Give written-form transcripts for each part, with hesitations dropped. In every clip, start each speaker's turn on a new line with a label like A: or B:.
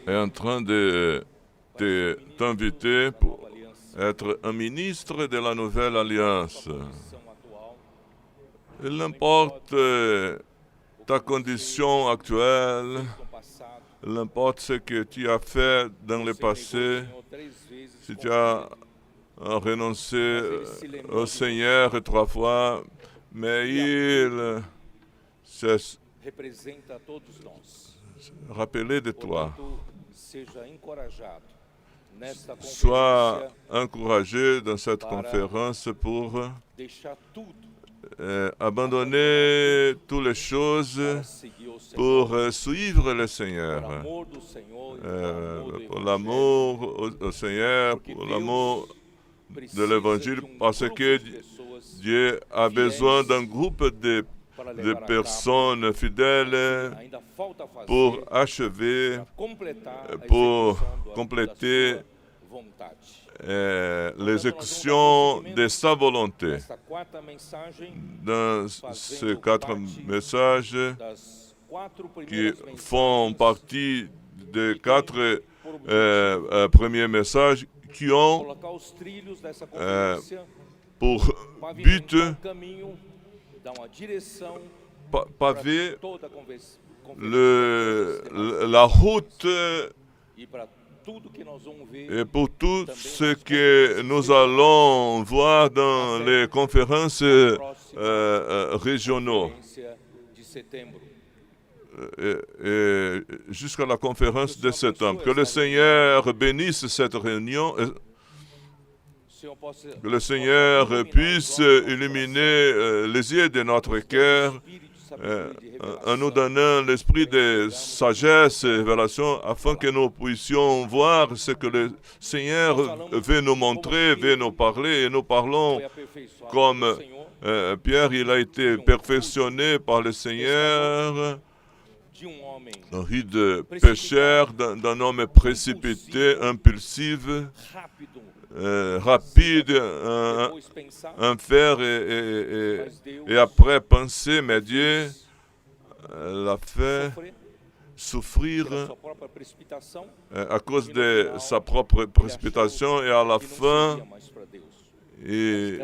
A: est en train de t'inviter pour être un ministre de la Nouvelle Alliance. Il n'importe ta condition actuelle, il n'importe ce que tu as fait dans le passé, si tu as renoncé au Seigneur 3 fois, mais il s'est rappelé de toi. Sois encouragé dans cette conférence pour abandonner toutes les choses pour suivre le Seigneur. Pour l'amour au Seigneur, pour l'amour de l'Évangile, parce que Dieu a besoin d'un groupe de personnes fidèles pour achever, pour compléter l'exécution de sa volonté. Dans ces 4 messages qui font partie des 4 premiers messages qui ont pour but paver la route et pour tout ce que nous allons voir dans les conférences régionaux et jusqu'à la conférence de septembre. Que le Seigneur bénisse cette réunion, que le Seigneur puisse illuminer les yeux de notre cœur en nous donnant l'esprit de sagesse et révélation afin que nous puissions voir ce que le Seigneur veut nous montrer, veut nous parler, et nous parlons comme Pierre, il a été perfectionné par le Seigneur, un vie de pécheur, d'un homme précipité, impulsif, rapide, un faire et après penser, mais Dieu l'a fait souffrir à cause de sa propre précipitation et à la fin, il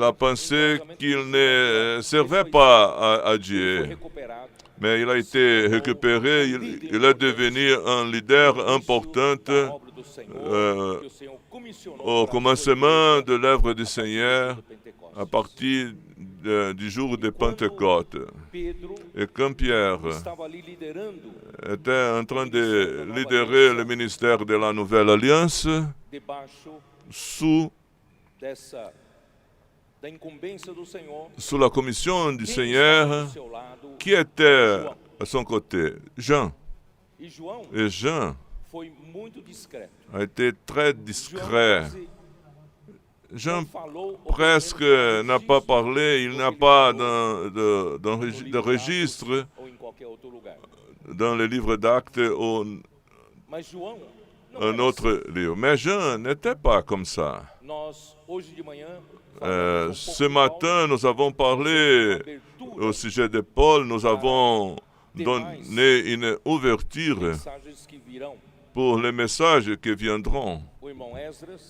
A: a pensé qu'il ne servait pas à Dieu. Mais il a été récupéré, il est devenu un leader important au commencement de l'œuvre du Seigneur à partir du jour de Pentecôte. Et quand Pierre était en train de lidérer le ministère de la Nouvelle Alliance sous la commission du Seigneur, qui était à son côté? Jean. Et Jean a été très discret. Jean presque n'a pas parlé, il n'a pas de registre dans le livre d'Actes ou un autre livre. Mais Jean n'était pas comme ça. Ce matin, nous avons parlé au sujet de Paul, nous avons donné une ouverture pour les messages qui viendront.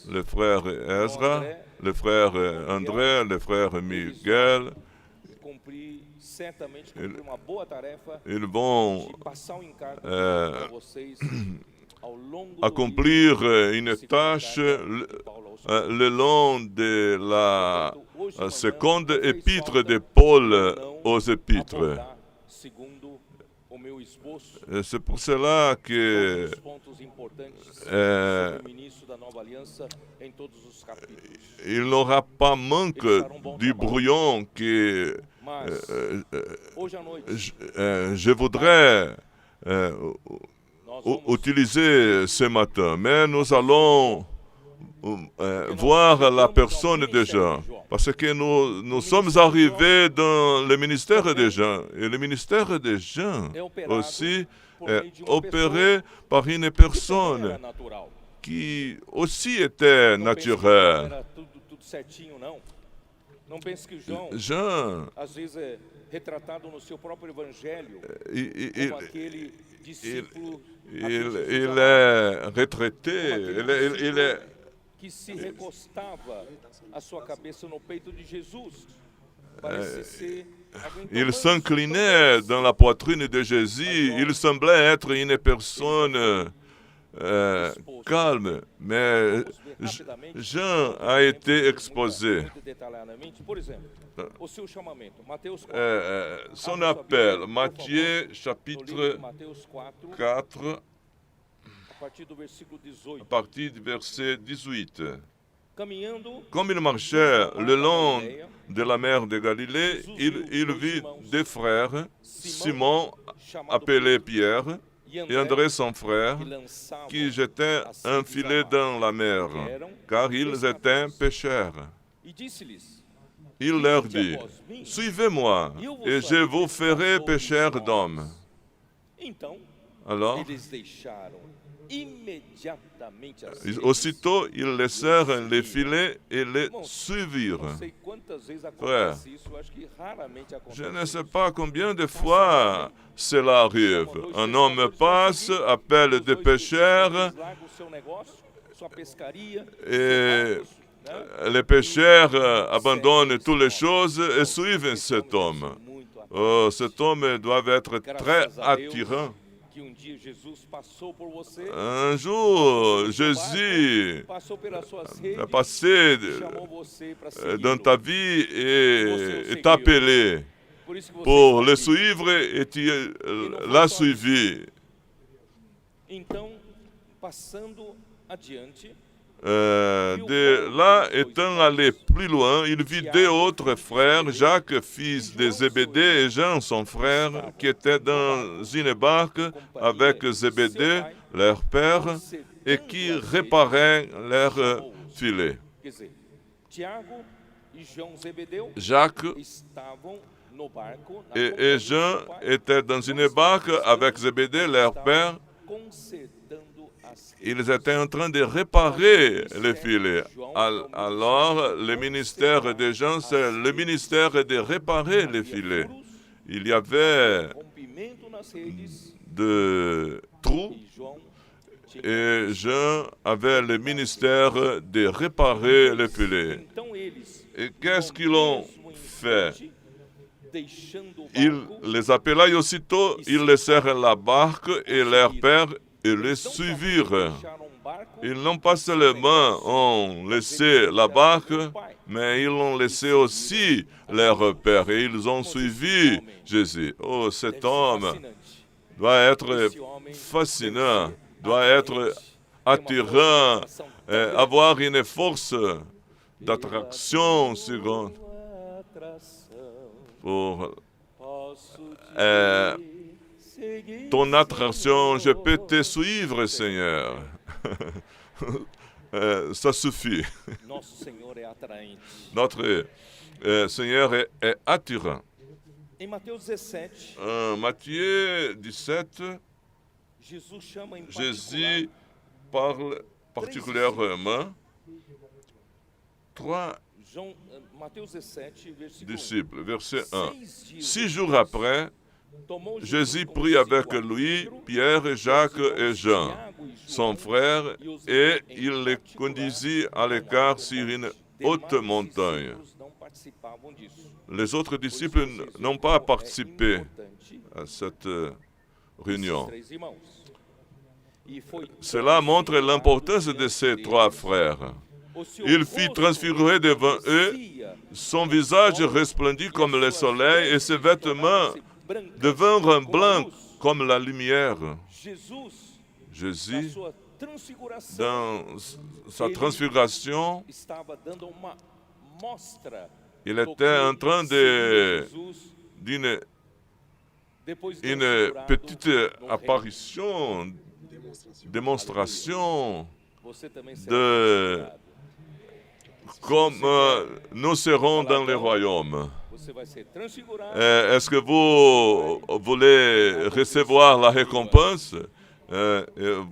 A: Le frère Ezra, le frère André, le frère Miguel, ils vont accomplir une tâche le long de la seconde épître de Paul aux épîtres. Et c'est pour cela que il n'aura pas manque du brouillon que je voudrais utiliser ce matin. Mais nous allons voir la personne de Jean, parce que nous sommes arrivés dans le ministère de Jean, et le ministère de Jean aussi est opéré par une personne qui aussi était naturelle. Jean,
B: às vezes é retratado no seu próprio evangelho
A: il,
B: como aquele discípulo
A: il est retraité, il est,
B: que se recostava a sua cabeça no peito de Jesus. Parece ser alguém tão
A: il
B: manso,
A: s'inclinait
B: tão
A: dans la poitrine de Jésus. Il semblait être une personne calme, mais Jean a été exposé.
B: muito detalhadamente. Por exemplo, o seu chamamento, Mateus 4,
A: Son appel, Matthieu
B: no livro
A: chapitre
B: de Mateus 4,
A: 4,
B: a partir do versículo
A: à
B: 18.
A: partir du verset 18.
B: Caminhando,
A: Comme il marchait le long de la mer de Galilée, il vit deux frères, Simon, appelé Pierre, et André son frère,
B: que lançavam
A: qui jetaient un filet dans la mer, car ils étaient pêcheurs.
B: e disse-lhes:
A: Il leur dit, « Suivez-moi, et je vous ferai pêcheurs d'hommes.
B: Então, »
A: Alors,
B: eles deixaram imediatamente as redes.
A: aussitôt, ils laissèrent les filets et les suivirent.
B: Não sei quantas vezes
A: Frère,
B: acontece isso, eu acho que raramente
A: je
B: acontece.
A: ne sais pas combien de fois cela arrive. Un homme passe, appelle des pêcheurs,
B: Eles largam o seu negócio, sua pescaria,
A: et
B: seus barcos, né?
A: les pêcheurs abandonnent toutes les choses et suivent cet homme.
B: Muito a-
A: Oh, cet homme doit être très attirant.
B: que dia Jesus passou por você,
A: Un jour, Jésus
B: passou pelas suas
A: a
B: redes,
A: passé
B: chamou você para
A: dans
B: segui-lo.
A: ta vie et t'a appelé
B: Por isso que você
A: pour
B: está
A: le
B: aqui.
A: suivre et tu l'as suivi.
B: Então, passando adiante,
A: De là, étant allé plus loin, il vit deux autres frères, Jacques, fils de Zébédée, et Jean, son frère, qui étaient dans une barque avec Zébédée, leur père, et qui réparaient leurs filets.
B: quer dizer, Tiago e João Zebedeu
A: Jacques
B: estavam no barco na
A: et
B: companhia do
A: Jean
B: seu pai,
A: étaient dans une barque avec Zébédée, leur père.
B: consertando as redes.
A: Ils étaient en train de réparer les filets. Alors, le ministère des gens, c'est le ministère de réparer les filets. Il y avait
B: Rompimento nas redes
A: de trous
B: e João tinha.
A: et Jean avait le ministère de réparer les filets.
B: Então eles,
A: Et qu'est-ce qu'ils
B: no
A: ont
B: mesmo
A: fait?
B: instante, deixando o
A: Il
B: barco,
A: les appela et aussitôt ils laissèrent la barque et leur père et les suivirent.
B: deixaram o barco,
A: Ils n'ont pas seulement ont laissé la barque, mais ils ont laissé aussi leur père et ils ont suivi Jésus. Oh, cet
B: deve ser
A: homme
B: fascinante.
A: doit être
B: Esse homem
A: fascinant,
B: deve ser
A: doit être
B: atraente,
A: attirant,
B: tem uma força de atração tão
A: avoir une force d'attraction seconde
B: atração.
A: pour
B: Posso
A: euh,
B: te seguir,
A: ton attraction. Je peux te suivre, Seigneur. Ça suffit.
B: Nosso Senhor é atraente.
A: Notre Seigneur est attirant.
B: Em Mateus 17,
A: Matthieu 17,
B: Jesus chama em
A: Jésus
B: particular
A: parle particulièrement trois
B: Mateus 17, versículo 1.
A: disciples. Verset 1.
B: 6 dias
A: 6 jours après,
B: tomou
A: Jésus
B: consigo
A: prit avec
B: a
A: lui
B: Pedro,
A: Pierre, Jacques et Jean,
B: Tiago e
A: son
B: João,
A: frère,
B: e os
A: et
B: levou em
A: il les
B: particular
A: conduisit à
B: a
A: l'écart
B: alta
A: sur une
B: montanha.
A: haute
B: Demais
A: montagne.
B: discípulos não participavam disso.
A: Les autres
B: Por isso
A: disciples
B: vocês
A: n'ont
B: veem
A: pas
B: como é
A: participé
B: importante
A: à cette
B: esses
A: réunion.
B: três irmãos. E foi
A: Cela montre l'importance de ces trois frères.
B: O seu
A: Il fit
B: rosto
A: transfigurer devant eux,
B: resplandecia,
A: son visage resplendit comme le soleil et ses vêtements
B: brancas
A: devinrent
B: como a
A: blancs
B: luz.
A: comme la lumière.
B: Jesus, na
A: Jésus,
B: sua transfiguração,
A: dans sa transfiguration,
B: estava dando uma mostra
A: il
B: do
A: était en
B: que
A: train
B: seria Jesus
A: d'une
B: depois de
A: une
B: transfigurado
A: petite
B: no reino.
A: apparition, démonstration
B: Você também será
A: de
B: transfigurado.
A: comme nous serons dans le royaume.
B: Você vai ser transfigurado.
A: Est-ce que vous voulez recevoir la récompense?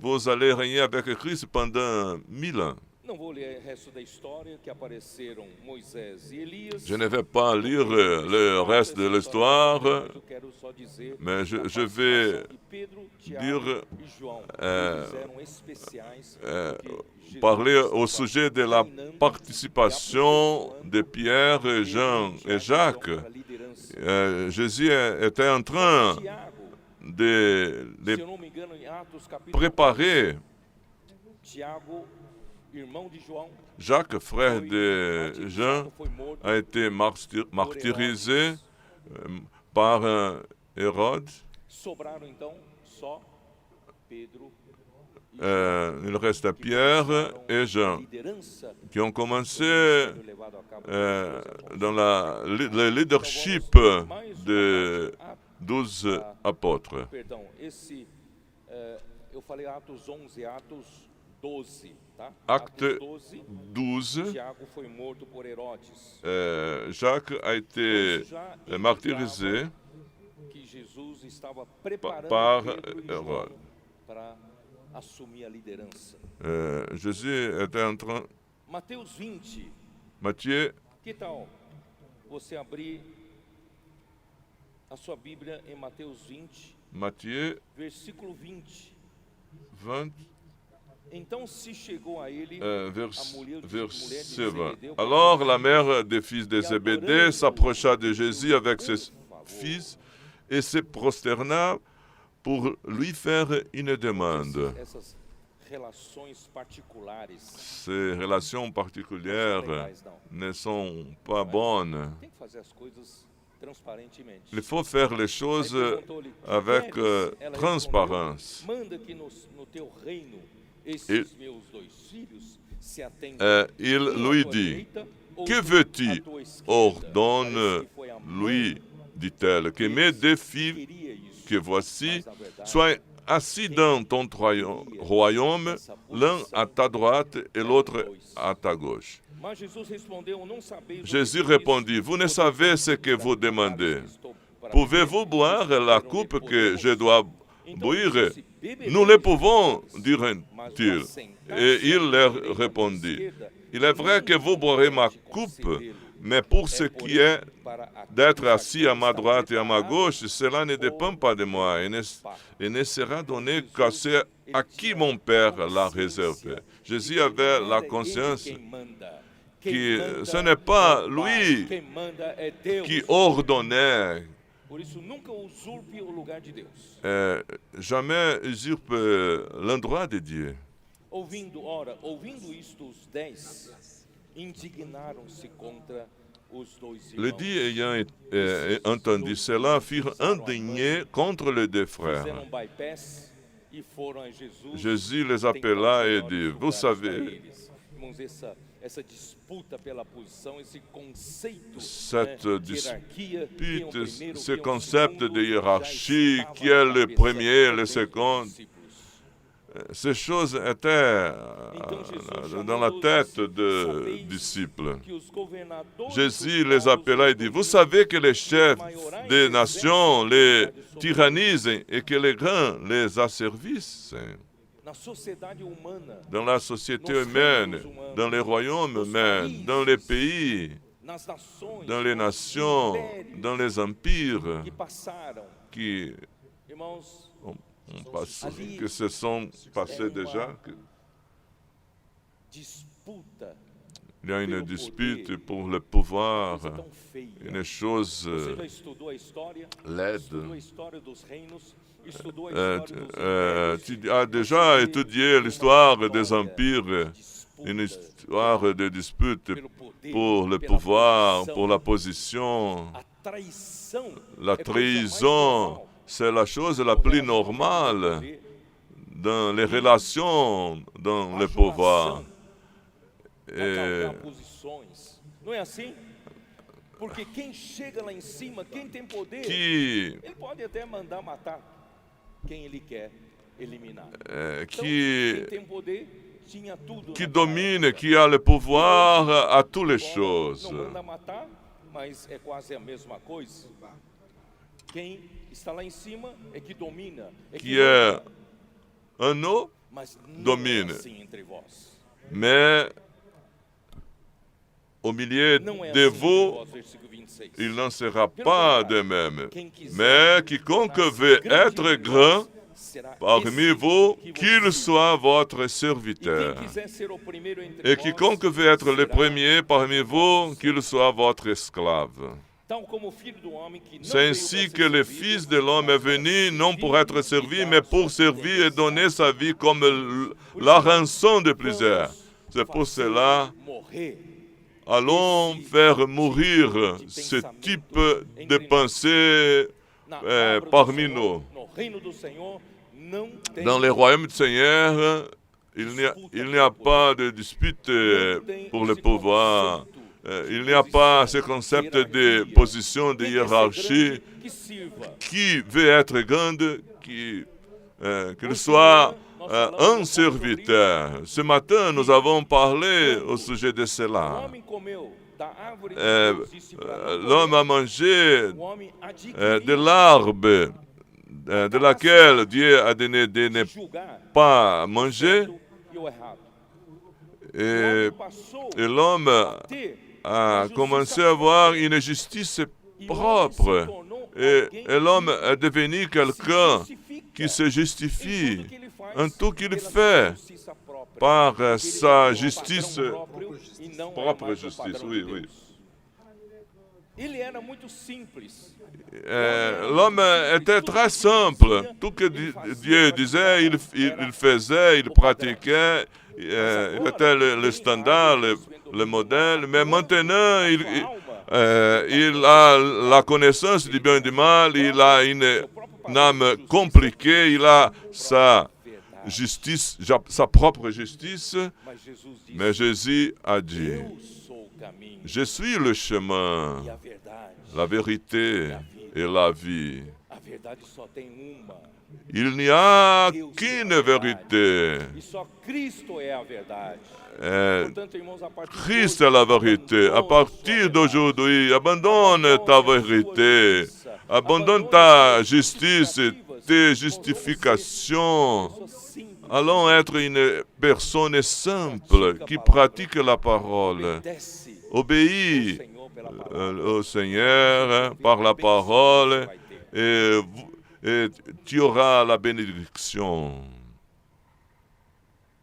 A: Vous allez régner avec Christ pendant 1000 ans.
B: Não vou ler o resto da história, que apareceram Moisés e Elias.
A: Je ne vais pas lire le reste de l'histoire,
B: Eu quero só dizer
A: mais
B: a
A: je vais
B: participação de Pedro, Tiago
A: dire,
B: e João. Eles eram especiais, porque Jesus
A: parler au
B: estava
A: sujet de la
B: treinando
A: participation
B: e
A: de Pierre, Jean et Jacques.
B: para a liderança.
A: Jésus était en train
B: Tiago,
A: de
B: se
A: les
B: eu não me engano, em Atos capítulo
A: préparer.
B: 11, Tiago, irmão de João,
A: Jacques, frère
B: foi
A: de
B: martirizado,
A: Jean,
B: foi morto
A: a été martyrisé par Hérode.
B: Sobraram então só Pedro e
A: Il reste Pierre et Jean,
B: liderança
A: qui ont commencé
B: sendo levado a cabo
A: dans le leadership de 12 apôtres.
B: Perdão, eu falei Atos 11, Atos 12, tá?
A: Acte
B: Atos 12,
A: 12,
B: Tiago foi morto por Herodes.
A: Jacques a été
B: Já
A: martyrisé
B: que Jesus estava preparando
A: par
B: Pedro e João
A: Hérode.
B: para assumir a liderança.
A: Jésus était en train.
B: Mateus 20,
A: Matthieu,
B: que tal você abrir a sua Bíblia em Mateus 20,
A: Matthieu
B: versículo 20.
A: 20,
B: Então se chegou a ele
A: verset 20. Alors la mère des fils de Zébédée s'approcha de Jésus avec ses fils et se prosterna pour lui faire une demande.
B: essas relações particulares
A: Ces relations particulières ne sont pas bonnes.
B: tem que fazer as coisas transparentemente.
A: Il faut faire les choses avec transparence.
B: Manda que no teu reino esses meus dois filhos se atendam.
A: Il lui dit, que veux-tu? Ordonne-lui, dit-elle, que mes deux filles que voici soient assis dans ton royaume, l'un à ta droite et l'autre à ta gauche.
B: Mas Jesus respondeu, não sabeis o que
A: Jésus
B: pedis.
A: répondit, vous ne savez ce que vous demandez. Pouvez-vous boire la coupe que je dois boire? Nous le pouvons, dirent-ils. Et il leur répondit, il est vrai que vous boirez ma coupe, mais pour ce qui est d'être assis à ma droite et à ma gauche, cela ne dépend pas de moi et ne sera donné qu'à ceux à qui mon Père l'a réservé. Jésus avait la conscience que ce n'est pas lui
B: Quem manda é Deus.
A: qui ordonnait,
B: Por isso nunca usurpe o lugar de Deus.
A: jamais usurpe l'endroit de Dieu.
B: Ouvindo isto, os 10 indignaram-se contra os dois
A: Les
B: irmãos.
A: 10 ayant entendu cela furent indignés contre les deux frères.
B: Fizeram bypass e foram a Jesus.
A: Jésus les appela et dit, vous savez,
B: Irmãos, essa disputa pela posição, esse conceito
A: cette
B: de hierarquia,
A: dispute,
B: quem é o primeiro,
A: ce
B: quem é o
A: concept
B: segundo,
A: de
B: já
A: hiérarchie,
B: estava
A: qui est
B: na
A: le
B: cabeça
A: premier, le
B: dos
A: second,
B: discípulos.
A: ces choses étaient
B: Então, Jesus
A: dans la
B: chamou-os
A: tête
B: assim,
A: des
B: sabeis
A: disciples.
B: que os governadores
A: Jésus
B: dos
A: les
B: povos
A: appela et dit, vous savez que les chefs des nations les tyrannisent et que les grands les asservissent.
B: na sociedade humana,
A: Dans la société humaine, dans les royaumes humains, dans les pays,
B: nas nações,
A: dans les
B: nos
A: nations,
B: impérios
A: dans les empires
B: que passaram.
A: qui
B: Irmãos,
A: que se sont passés déjà.
B: disputa
A: Il y a une dispute pour le pouvoir,
B: coisa tão feia.
A: une chose
B: Você já estudou a história?
A: laide.
B: Estudou a história dos reinos? Estudou a história dos impérios?
A: Tu as déjà étudié l'histoire des empires, une histoire de dispute
B: Pelo poder,
A: pour le
B: pela
A: pouvoir,
B: posição.
A: pour la position.
B: A traição
A: La
B: é coisa mais
A: trahison,
B: normal.
A: c'est la chose la plus normale dans les relations, dans le pouvoir. Et
B: Galgar posições. Não é assim? Porque quem chega lá em cima, quem tem poder,
A: qui,
B: ele pode até mandar matar quem ele quer eliminar. Então,
A: qui,
B: quem tem poder tinha tudo.
A: qui
B: naquela
A: domine,
B: época.
A: qui a le pouvoir à toutes les
B: Agora,
A: choses.
B: Não manda matar, mas é quase a mesma coisa. Quem está lá em cima é que domina, é
A: Qui est
B: manda,
A: un eau
B: mas não
A: domine.
B: é assim entre vós.
A: Mais au milieu
B: Não é
A: de
B: assim,
A: vous,
B: irmãos, versículo 26.
A: il n'en sera pas de même.
B: Quem quiser
A: Mais quiconque veut
B: grande
A: être
B: entre
A: grand
B: vós, será
A: parmi
B: esse
A: vous,
B: que vos
A: qu'il
B: sirva.
A: soit votre
B: E quem
A: serviteur.
B: quiser ser o primeiro entre
A: Et
B: vós,
A: quiconque veut être le
B: será
A: premier parmi vous, qu'il soit votre esclave.
B: tal como o filho do homem que não
A: C'est
B: veio
A: ainsi
B: para
A: que
B: ser
A: le
B: servido,
A: Fils de l'homme est
B: mas para
A: venu, non pour
B: servir
A: être
B: e
A: servi,
B: dar
A: mais
B: sua
A: pour
B: vida
A: servir et
B: em
A: donner
B: resgate.
A: sa vie comme la rançon de plusieurs. C'est pour
B: Fazer
A: cela,
B: morrer
A: allons faire mourir ce type de pensée
B: na obra do
A: parmi
B: Senhor,
A: nous.
B: no reino do Senhor, não tem
A: Dans le royaume du Seigneur, il n'y a pas de dispute pour le pouvoir. Il n'y a pas ce concept de position, de
B: quem quer ser
A: hiérarchie.
B: grande, que sirva.
A: Qui veut être grande, qu'il soit un serviteur. Ce matin, nous avons parlé au sujet de
B: O
A: cela.
B: homem comeu da árvore que Deus disse para não
A: L'homme a
B: comer,
A: mangé
B: o homem
A: de
B: adquiriu
A: l'arbre de laquelle Dieu a donné de ne
B: julgar
A: pas
B: o
A: manger,
B: certo e o errado. O
A: et,
B: homem passou
A: et l'homme
B: a ter
A: a
B: a
A: commencé
B: justiça
A: à avoir
B: própria.
A: une justice
B: E o homem se
A: propre.
B: tornou
A: Et
B: alguém
A: l'homme
B: que
A: est devenu
B: se
A: quelqu'un
B: justifica
A: qui se
B: em
A: justifie
B: tudo que ele faz
A: en tout qu'il
B: pela sua
A: fait
B: justiça própria.
A: par
B: Ele
A: sa
B: tem um
A: justice,
B: padrão próprio e não é
A: propre
B: mais o
A: justice,
B: padrão
A: oui,
B: de
A: oui.
B: Deus. Ele era muito simples.
A: L'homme était très simple. Tout que Dieu disait, il faisait, il pratiquait. Il était le standard, le modèle. Mais maintenant, il a la connaissance du bien et du mal. Il a une âme compliquée. Il a sa justice, sa propre justice.
B: Mas Jesus disse:
A: Mais Jésus a dit,
B: Eu sou o caminho
A: je suis le chemin,
B: e a verdade.
A: la vérité et la vie.
B: A verdade só tem uma.
A: Il n'y a qu'une vérité.
B: E só Cristo é a verdade. Portanto, irmãos, a partir de
A: Christ
B: hoje,
A: est la vérité. À partir d'aujourd'hui, abandonne ta vérité. Abandonne ta justice, tes justifications.
B: sou simples,
A: Allons être une personne simple qui pratique la parole.
B: desce
A: Obéis
B: Senhor pela palavra.
A: au Seigneur par la parole et tu auras la bénédiction.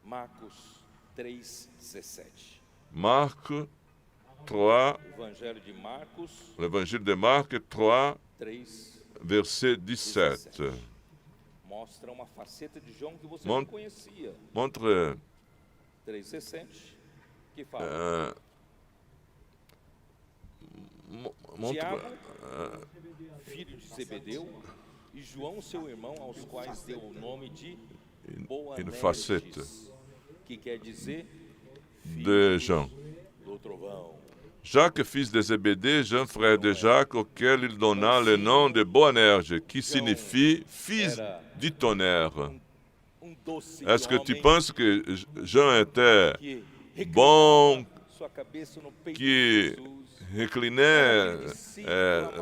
B: Marcos 3:17.
A: Marc 3,
B: Evangelho de Marcos
A: l'évangile de Marc 3,
B: 3,
A: verset 17.
B: mostra uma faceta de João que você
A: Mon-
B: não conhecia.
A: Montre
B: 3:17, que fala:
A: montre
B: Tiago, filho de Zebedeu, e João, seu irmão, aos quais deu o nome de
A: une facette
B: Boanerges, que quer dizer
A: de
B: filhos
A: Jean.
B: do trovão.
A: Jacques, fils de Zébédée, Jean, frère de Jacques, auquel il donna le nom de Boanerges, qui signifie fils du tonnerre.
B: Doce
A: Est-ce que tu
B: homem
A: penses que Jean était
B: que
A: bon,
B: sua cabeça no peito
A: qui
B: de Jesus,
A: reclinait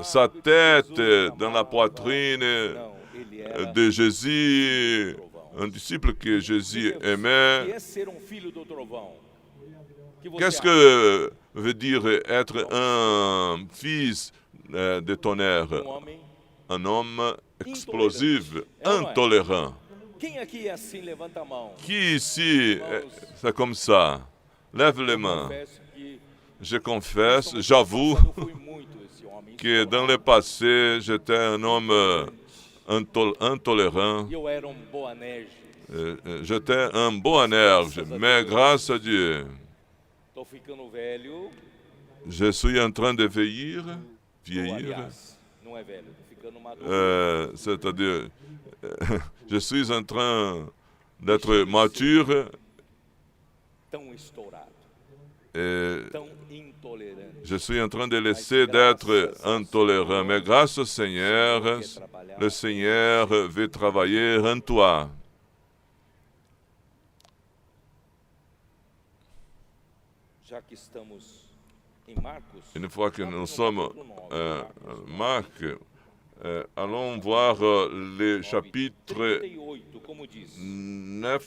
A: sa tête dans la poitrine
B: não, ele era
A: de Jésus, un disciple que Jésus
B: que
A: aimait?
B: é ser filho do trovão. Que você
A: Qu'est-ce
B: acha?
A: que veut dire être un fils de tonnerre?
B: Homem.
A: Un homme explosif, intolérant.
B: Quem aqui é assim, levanta a mão.
A: Qui ici, c'est comme ça? Lève les mains.
B: Confesso que
A: Je confesse, j'avoue
B: eu fui muito esse homem.
A: que dans le passé, j'étais un homme intolérant.
B: E eu era Boanerges.
A: J'étais un Boanerges, mais grâce à Dieu,
B: Tô ficando velho.
A: je suis en train de vieillir.
B: Ou, aliás, não é velho, tô ficando maduro.
A: C'est-à-dire, je suis en train d'être mature
B: Tão estourado,
A: et
B: tão intolerante.
A: je suis en train de laisser d'être intolérant. Mais grâce au Seigneur, le Seigneur veut travailler en toi.
B: Já que estamos em Marcos,
A: Une fois que nous sommes Marc, allons voir le chapitre
B: 38, como diz.
A: 9,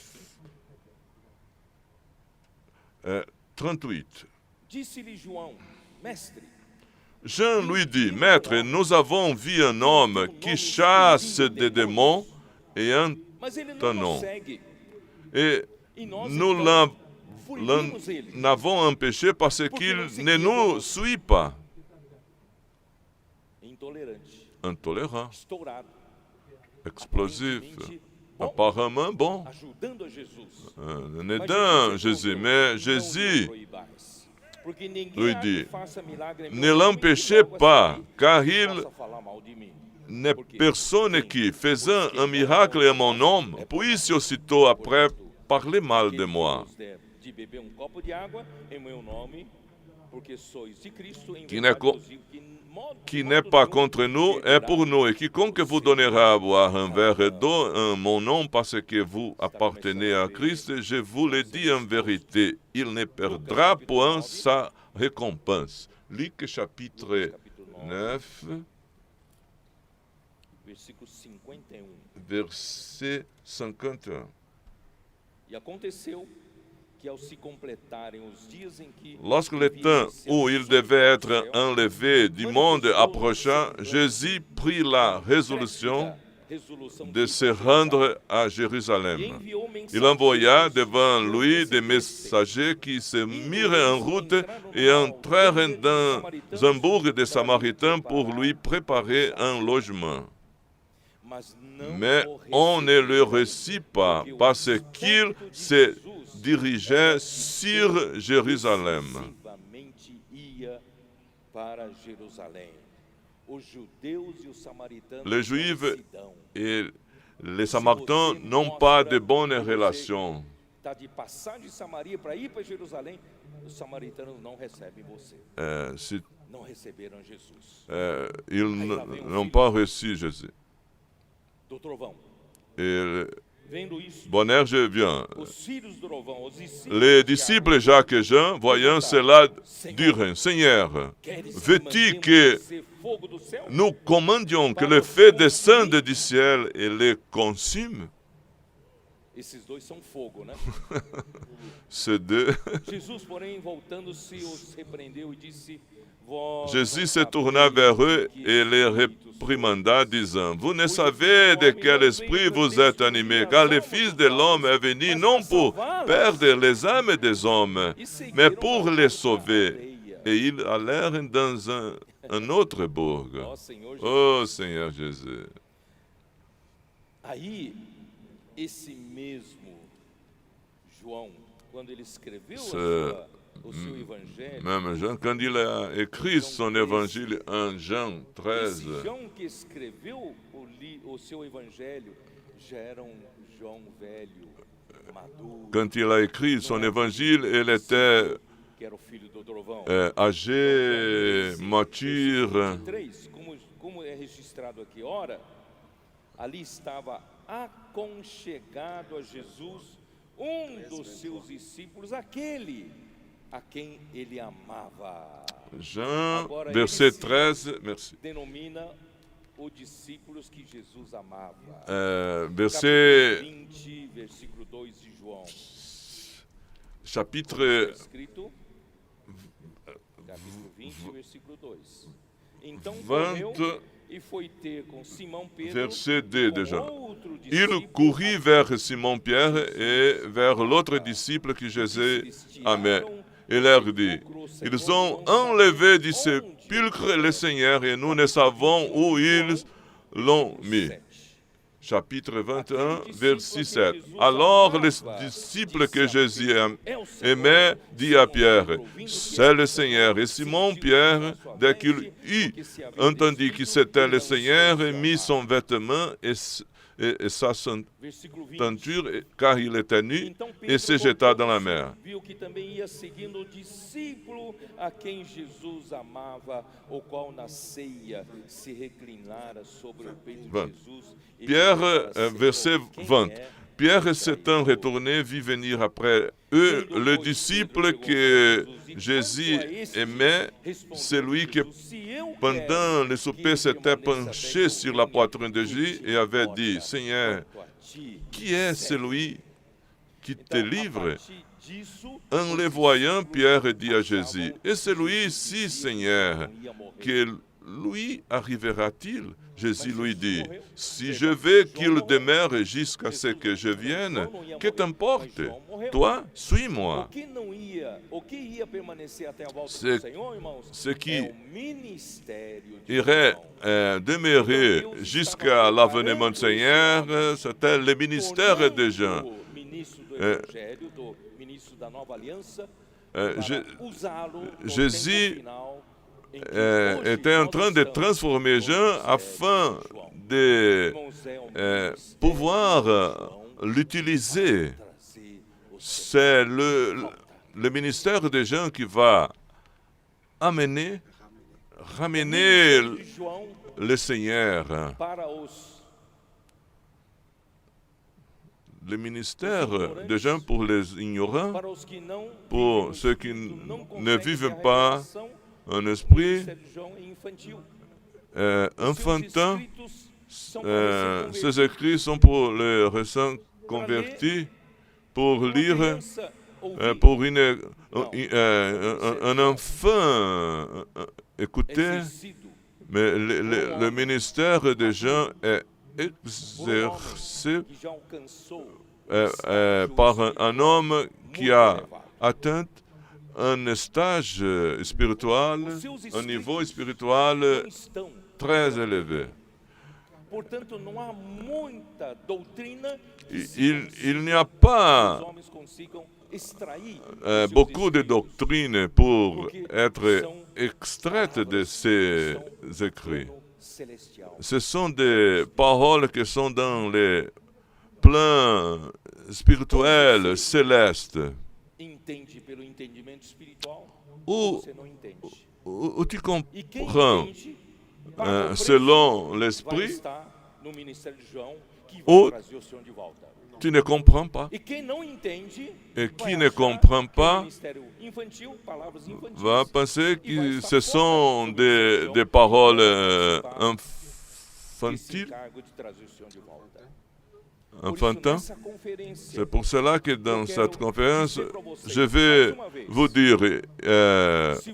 A: 38.
B: Disse-lhe João, mestre,
A: Jean lui dit, Maître, nous avons vu un homme qui chasse des démons et en
B: mas ele
A: ton
B: não nos
A: nom.
B: segue.
A: Et
B: E nós
A: nous
B: então fuimos ele,
A: l'avons empêché parce qu'il ne nous suit pas.
B: intolerante,
A: Intolérant,
B: estourado,
A: explosif,
B: aparentemente bom,
A: apparemment bon,
B: ajudando a Jesus.
A: un aidant Jésus. Mais Jésus
B: Porque ninguém
A: lui
B: há que
A: dit,
B: faça milagre em meu
A: ne
B: nome
A: l'empêchez
B: e logo a
A: pas,
B: seguir
A: car il
B: possa falar mal de mim.
A: n'est personne qui, faisant un miracle en mon nom, puisse aussitôt après parler mal de moi.
B: De beber copo de água em meu nome, porque sois de Cristo, em
A: Qui
B: verdade
A: n'est
B: vos digo que
A: qui n'est pas contre nous est pour nous, et quiconque vous donnera à boire un verre d'eau en mon nom parce que vous appartenez à Christ, je vous le dis en vérité, il ne perdra point sa récompense. Luc chapitre 9,
B: versículo 51.
A: verset 51.
B: E aconteceu que ao se completarem os dias em que
A: Lorsque le temps où il devait être enlevé du monde approcha, Jésus prit la résolution de se rendre à Jérusalem. Il envoya devant lui des messagers qui se mirent en route et entrèrent dans un bourg des Samaritains pour lui préparer un logement. Mais on ne le reçut pas parce qu'il se dirigeait sur Jérusalem. Les Juifs et les Samaritains n'ont pas de bonnes relations.
B: De passar de Samaria para ir para Jerusalém, os samaritanos não recebem você. Não receberam Jesus.
A: Ils n'ont pas reçu Jésus.
B: Do trovão.
A: Et
B: Vendo isso,
A: Bonerge vient.
B: os filhos do trovão, os discípulos,
A: Les disciples Jacques et Jean, voyant cela, dirent, Seigneur, veux-tu que
B: fogo do céu?
A: nous commandions que le feu descende du ciel et les consume?
B: Esses dois são fogo, né?
A: Ces deux.
B: Jesus, porém, voltando-se, os repreendeu e disse:
A: Jésus se tourna vers eux et les réprimanda, disant, vous ne savez de quel esprit vous êtes animés, car le Fils de l'homme est venu non pour perdre les âmes des hommes, mais pour les sauver. Et ils allèrent dans un autre bourg. Oh Seigneur Jésus.
B: Aí, esse mesmo João, quando ele escreveu o seu evangelho,
A: même Jean, quand il a écrit son évangile en Jean 13,
B: esse João que escreveu o seu evangelho já era João velho, maduro.
A: quand il a écrit son évangile, il était
B: Que era o filho do trovão.
A: âgé, mature.
B: 23, como é registrado aqui, ora, ali estava aconchegado a Jesus dos seus discípulos, aquele a quem ele amava.
A: Jean, verset 13, merci.
B: Denomina os discípulos que Jesus amava.
A: Verset,
B: Capítulo 20, versículo 2 de João.
A: chapitre
B: Escrito, capítulo 20, versículo 2. Então
A: 20,
B: correu e foi ter com Simão Pedro,
A: verset 2
B: com
A: déjà.
B: outro
A: Il
B: discípulo,
A: courut vers Simon-Pierre et vers l'autre disciple que Jésus aimait. Il leur dit, ils ont enlevé du sépulcre le Seigneur et nous ne savons où ils l'ont mis. Chapitre 21, verset 7. Alors le disciple que Jésus aimait dit à Pierre, c'est le Seigneur. Et Simon-Pierre, dès qu'il eut entendu que c'était le Seigneur, mit son vêtement et sa ceinture, car il était nu, et se jeta dans la mer.
B: Viu que também ia seguindo o discípulo a quem Jesus amava, o qual na ceia se reclinara sobre o peito de Jesus.
A: Pierre, verset 20. Pierre s'étant retourné, vit venir après eux le disciple que Jésus aimait, celui qui, pendant le souper, s'était penché sur la poitrine de Jésus et avait dit, Seigneur, qui est celui qui te
B: Então, a
A: livre.
B: partir disso,
A: En les voyant, Pierre dit à Jésus, « Et celui-ci, Seigneur, que lui arrivera-t-il » Jésus lui dit, « Si je veux qu'il demeure jusqu'à ce que je vienne, que t'importe? Toi,
B: o
A: suis-moi.
B: que ia permanecer até a volta
A: Ce-
B: do Senhor, irmãos,
A: Ce qui
B: é o ministério de
A: irait
B: João.
A: demeurer jusqu'à l'avènement du Seigneur, c'était le ministère de Jean.
B: Tornando-o ministro do Evangelho, do ministro da Nova Aliança, para usá-lo no
A: Jésus
B: tempo final, em que hoje
A: était en
B: nós
A: train de
B: estamos
A: transformer
B: no
A: Jean
B: ministério
A: afin
B: de João.
A: de
B: Irmãos, é o ministério
A: pouvoir
B: de João
A: l'utiliser.
B: trazer o
A: C'est le ministère de Jean qui va ramener
B: ministério de João
A: le Seigneur.
B: para os
A: Le ministère de Jean pour les ignorants,
B: para os que não
A: pour
B: vivem
A: ceux qui
B: no Espírito, não
A: ne
B: conseguem
A: vivent
B: ter a
A: pas
B: revelação.
A: un
B: O
A: esprit
B: ministério de João é infantil.
A: enfantin.
B: Seus escritos são para
A: Ces écrits sont pour les récents convertis, pour lire,
B: criança ouvir.
A: pour un enfant écouter,
B: Exercido
A: mais le ministère de Jean est exercé
B: que já alcançou
A: par un homme qui a atteint un stage spirituel, un niveau spirituel
B: não estão.
A: très élevé.
B: Portanto, não há muita doutrina que
A: Il n'y a
B: os
A: pas
B: homens consigam extrair dos seus
A: beaucoup de
B: escritos.
A: doctrines pour être extraites de ces écrits.
B: Plano celestial.
A: Ce sont des paroles qui sont dans les plans spirituels célestes,
B: Entende pelo entendimento espiritual,
A: où,
B: você não entende.
A: où tu
B: E quem
A: comprends
B: entende, paga o preço,
A: selon
B: vai
A: l'esprit,
B: estar no ministério de João, que
A: Ou-
B: vai trazer o Senhor de volta.
A: tu ne comprends pas.
B: E quem não entende,
A: Et
B: vai
A: qui ne
B: achar
A: comprend
B: que é
A: pas
B: ministério infantil, palavras infantis,
A: va penser
B: e vai
A: que
B: estar
A: ce
B: fora
A: sont
B: do
A: des
B: ministério de João,
A: paroles
B: e vai participar desse
A: infantiles.
B: encargo de trazer o Senhor de volta.
A: Enfantin.
B: Nessa conferência,
A: C'est pour cela que dans cette conférence, je vais vous dire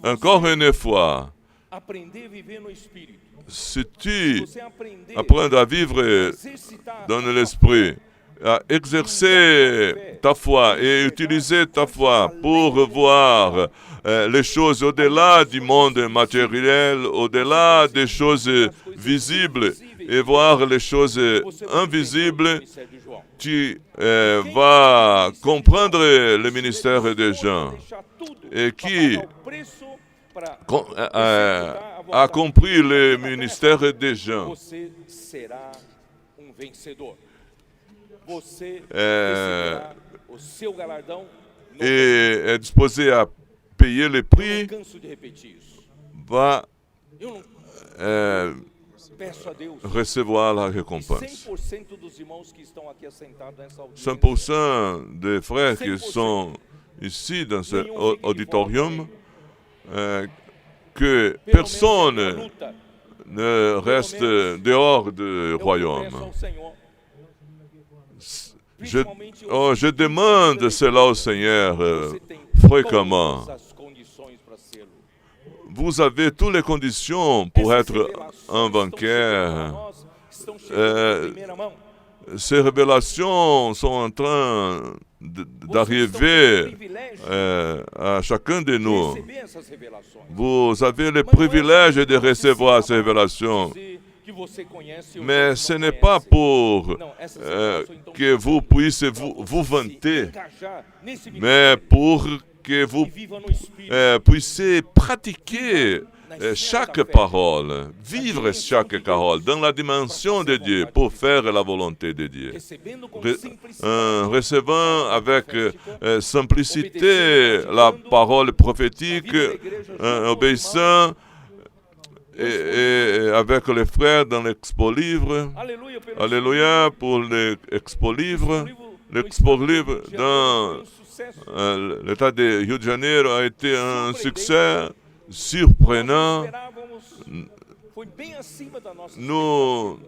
A: encore une fois,
B: aprender a viver no Espírito.
A: si tu
B: Você aprender
A: apprends à vivre
B: a exercitar
A: dans l'esprit, à exercer ta foi et utiliser ta foi pour voir les choses au-delà du monde matériel, au-delà des choses visibles et voir les choses invisibles, tu vas comprendre le ministère des gens et qui a compris le ministère des gens.
B: Você será vencedor. Você
A: receberá
B: o seu galardão.
A: Et est disposé à payer le prix,
B: Canso de repetir isso.
A: va
B: Eu não peço a Deus.
A: recevoir la récompense.
B: 100% dos irmãos que estão aqui assentados nessa audiência.
A: 100% des frères qui sont ici dans ce auditorium, que personne ne reste dehors du royaume. Je demande cela au Seigneur fréquemment. Vous avez toutes les conditions pour être un vainqueur. Ces révélations sont en train d'arriver à chacun de nous. Vous avez le privilège de recevoir ces révélations. Mais ce n'est pas pour que vous puissiez vous vanter, mais pour que vous puissiez pratiquer chaque parole, vivre chaque parole dans la dimension de Dieu pour faire la volonté de Dieu. Recevant avec simplicité la parole prophétique, obéissant et avec les frères dans l'expo-livre. Alléluia pour l'expo-livre. L'expo-livre dans l'état de Rio de Janeiro a été un succès surprenant. Nous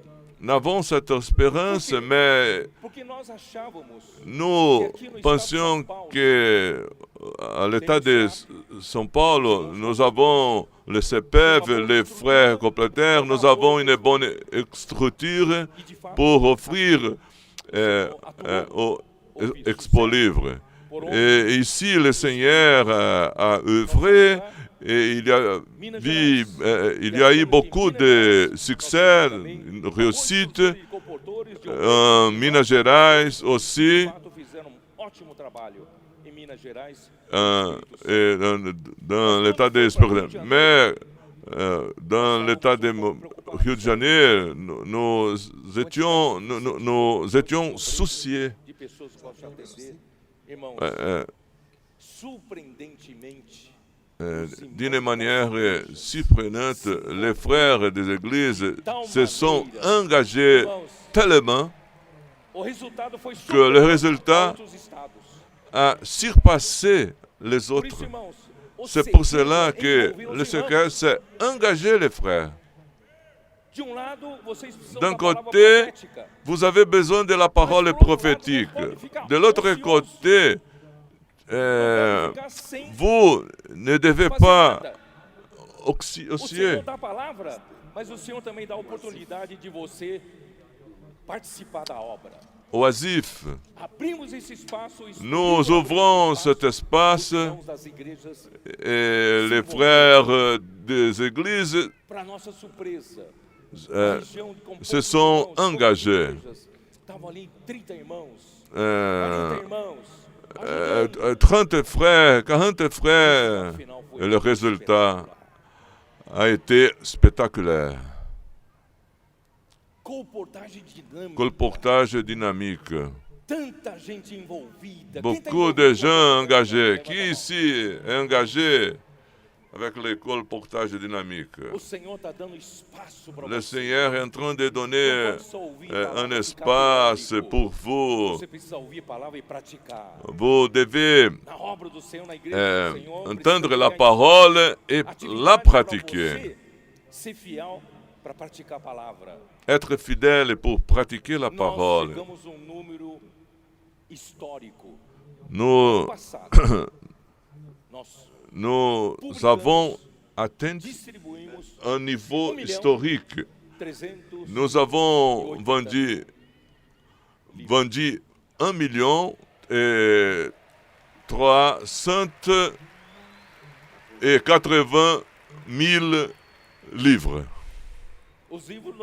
A: n'avons cette espérance, mais
B: Porque nós achávamos
A: nous pensions qu'à l'État de São Paulo, nous avons le CEPEV, les frères complémentaires, nous avons une bonne structure
B: e de fato
A: pour offrir aux Expo Livre. Et ici, le Seigneur a œuvré et il y a eu beaucoup de succès, de réussite. En Minas Gerais aussi,
B: de fato fizeram ótimo trabalho em Minas Gerais.
A: et dans l'état d'Espírito. Mais dans l'état de Rio de Janeiro, nous étions souciés.
B: De pessoas que possam atender, irmãos, surpreendentemente,
A: D'une manière surprenante, les frères des églises se sont engagés tellement
B: o resultado foi
A: que le
B: superior
A: résultat
B: a outros estados.
A: a surpassé les
B: Por
A: autres.
B: isso, irmãos, o
A: C'est pour
B: segredo
A: cela
B: é
A: que
B: envolver os
A: le
B: irmãos.
A: Seigneur s'est engagé, les frères.
B: De um lado, vocês precisam
A: D'un
B: da palavra
A: côté,
B: profética.
A: vous avez besoin de la parole prophétique. De l'autre côté,
B: Ficar sem
A: vous ne devez
B: fazer
A: pas
B: nada. O
A: osciller.
B: Senhor dá a palavra, mas o Senhor também dá a oportunidade de você participar da obra.
A: Oisif.
B: Abrimos esse espaço
A: Nous ouvrons cet espace
B: irmãos das igrejas,
A: et les frères des églises
B: para nossa surpresa.
A: euh,
B: Região de composto
A: se
B: de
A: sont
B: irmãos, poucas
A: engagés.
B: igrejas. Estavam ali 30 irmãos, 40
A: euh,
B: irmãos. ajudando.
A: 30 frères, 40 frères.
B: Afinal, foi
A: Et le résultat a été spectaculaire.
B: Comportagem dinâmica.
A: Colportage dynamique.
B: Tanta gente envolvida.
A: Beaucoup de gens engagés. Qui ici est engagé avec le colportage dynamique?
B: O Senhor está dando espaço para
A: Le
B: você.
A: Seigneur est en train de donner un espace pour vous.
B: Você precisa ouvir a palavra e praticar.
A: Vous devez
B: Na obra do Senhor, na igreja do Senhor,
A: entendre
B: precisa
A: la
B: ter
A: parole et
B: atividade
A: la
B: para
A: pratiquer.
B: você ser fiel para praticar a palavra.
A: Être fidèle pour pratiquer la
B: Nós
A: parole.
B: chegamos a um número histórico.
A: Nous,
B: Passado, nós
A: nous avons atteint
B: distribuímos
A: un niveau historique.
B: 300
A: Nous avons vendu 1 million et 380 000 livres.
B: Os livros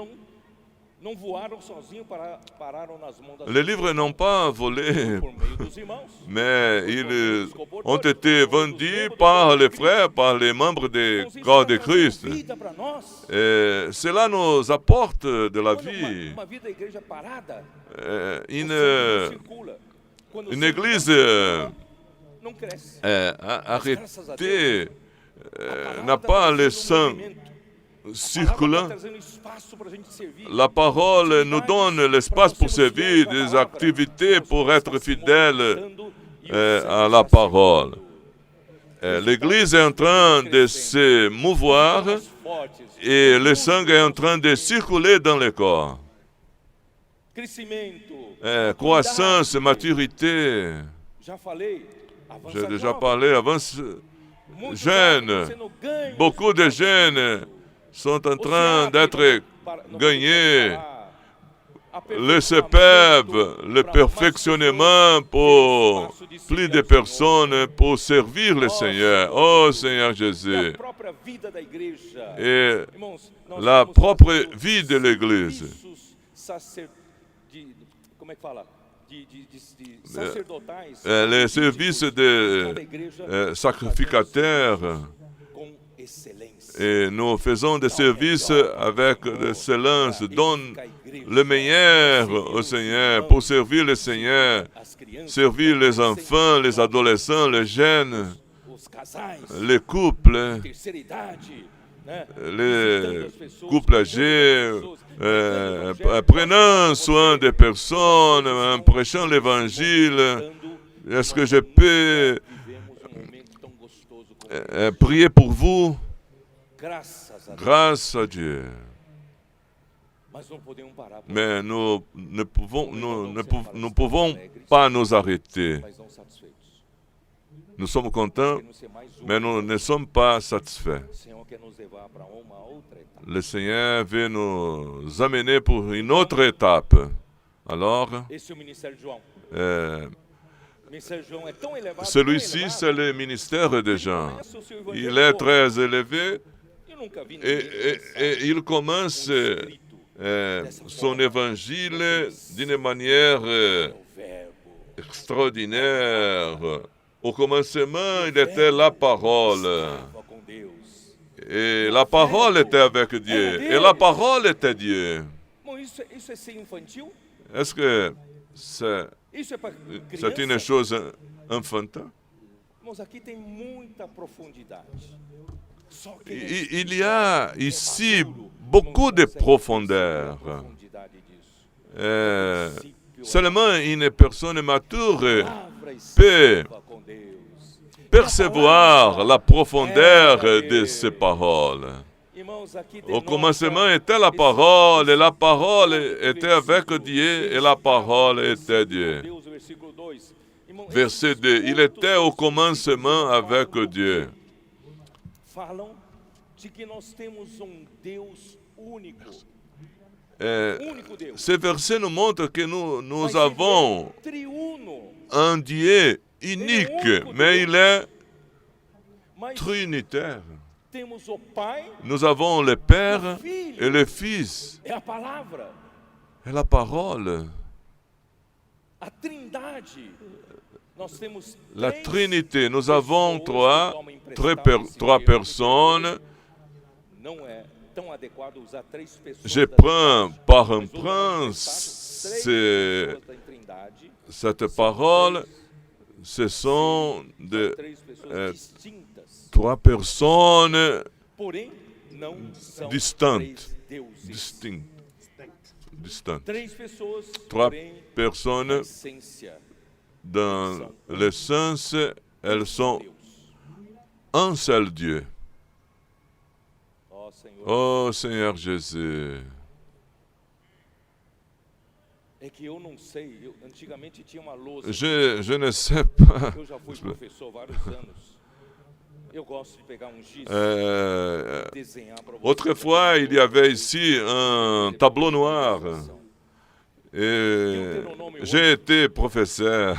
B: não voaram sozinhos, pararam nas mãos das
A: Les livres n'ont pas volé,
B: por meio dos irmãos.
A: mais ils ont été vendus par les frères, par les membres du corps de Christ.
B: Vida para nós.
A: Et cela nous apporte de la
B: Quando
A: vie.
B: uma vida da igreja parada,
A: Une,
B: não circula. Quando o
A: une
B: sangue
A: église
B: não cresce.
A: arrêtée n'a pas le sang circulant.
B: Trazendo espaço para a gente servir.
A: La parole nous donne l'espace pour servir, des activités pour être fidèle à la parole. L'Église est en train de se mouvoir
B: Fortes.
A: et le sang est en train de circuler dans le corps.
B: Crescimento.
A: Croissance, maturité.
B: Já falei.
A: J'ai
B: Avança
A: déjà
B: jovem.
A: parlé avant.
B: Muitos
A: Jeunes,
B: sendo ganhos.
A: beaucoup de jeunes sont en train d'être gagnés. Le CEPEB, le perfectionnement pour plus de personnes pour servir le Seigneur. Oh Seigneur Jésus. Et la propre vie de l'Église. Les services de sacrificateurs. Et nous faisons des services avec excellence. Donne le meilleur au Seigneur pour servir le Seigneur, servir les enfants, les adolescents, les jeunes, les couples, âgés, prenant soin des personnes, en prêchant l'Évangile. Est-ce que je peux prier pour vous? Grâce à Dieu. Mais nous ne pouvons pas nous arrêter. Nous sommes contents, mais nous ne sommes pas satisfaits. Le Seigneur veut nous amener pour une autre étape. Alors, celui-ci, c'est le ministère de Jean. Il est très élevé et il commence son évangile d'une manière extraordinaire. Au commencement, il était la parole. Et la parole était avec Dieu. Et la parole était Dieu. Est-ce que c'est une chose enfantine? Il y a ici beaucoup de profondeur. Seulement une personne mature peut percevoir la profondeur de ces paroles. Au commencement était la parole, et la parole était avec Dieu, et la parole était Dieu. Verset 2, il était au commencement avec Dieu. Ce verset nous montre que nous avons un Dieu unique, mais il est trinitaire. Nous avons le Père et le Fils et la parole. La Trinité, nous avons trois personnes. Je prends par un prince cette parole. Ce sont trois personnes distinctes. Trois personnes dans l'essence, elles sont un seul Dieu. Oh Seigneur Jésus. Je ne sais pas. Autrefois, il y avait ici un tableau noir. Et j'ai été professeur.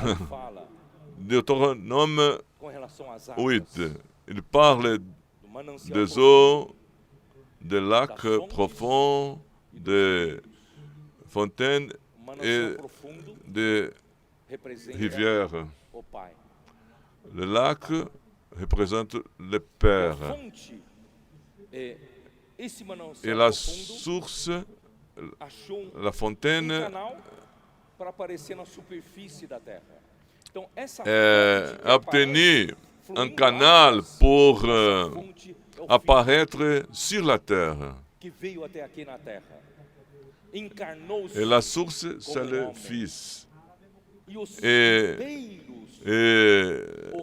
A: Deutéronome 8. Il parle des eaux, des lacs profonds, des fontaines et des rivières. Le lac représente le Père. Et la source, la fontaine, a obtenu un canal pour apparaître sur la terre. Et la source, c'est le Fils. Et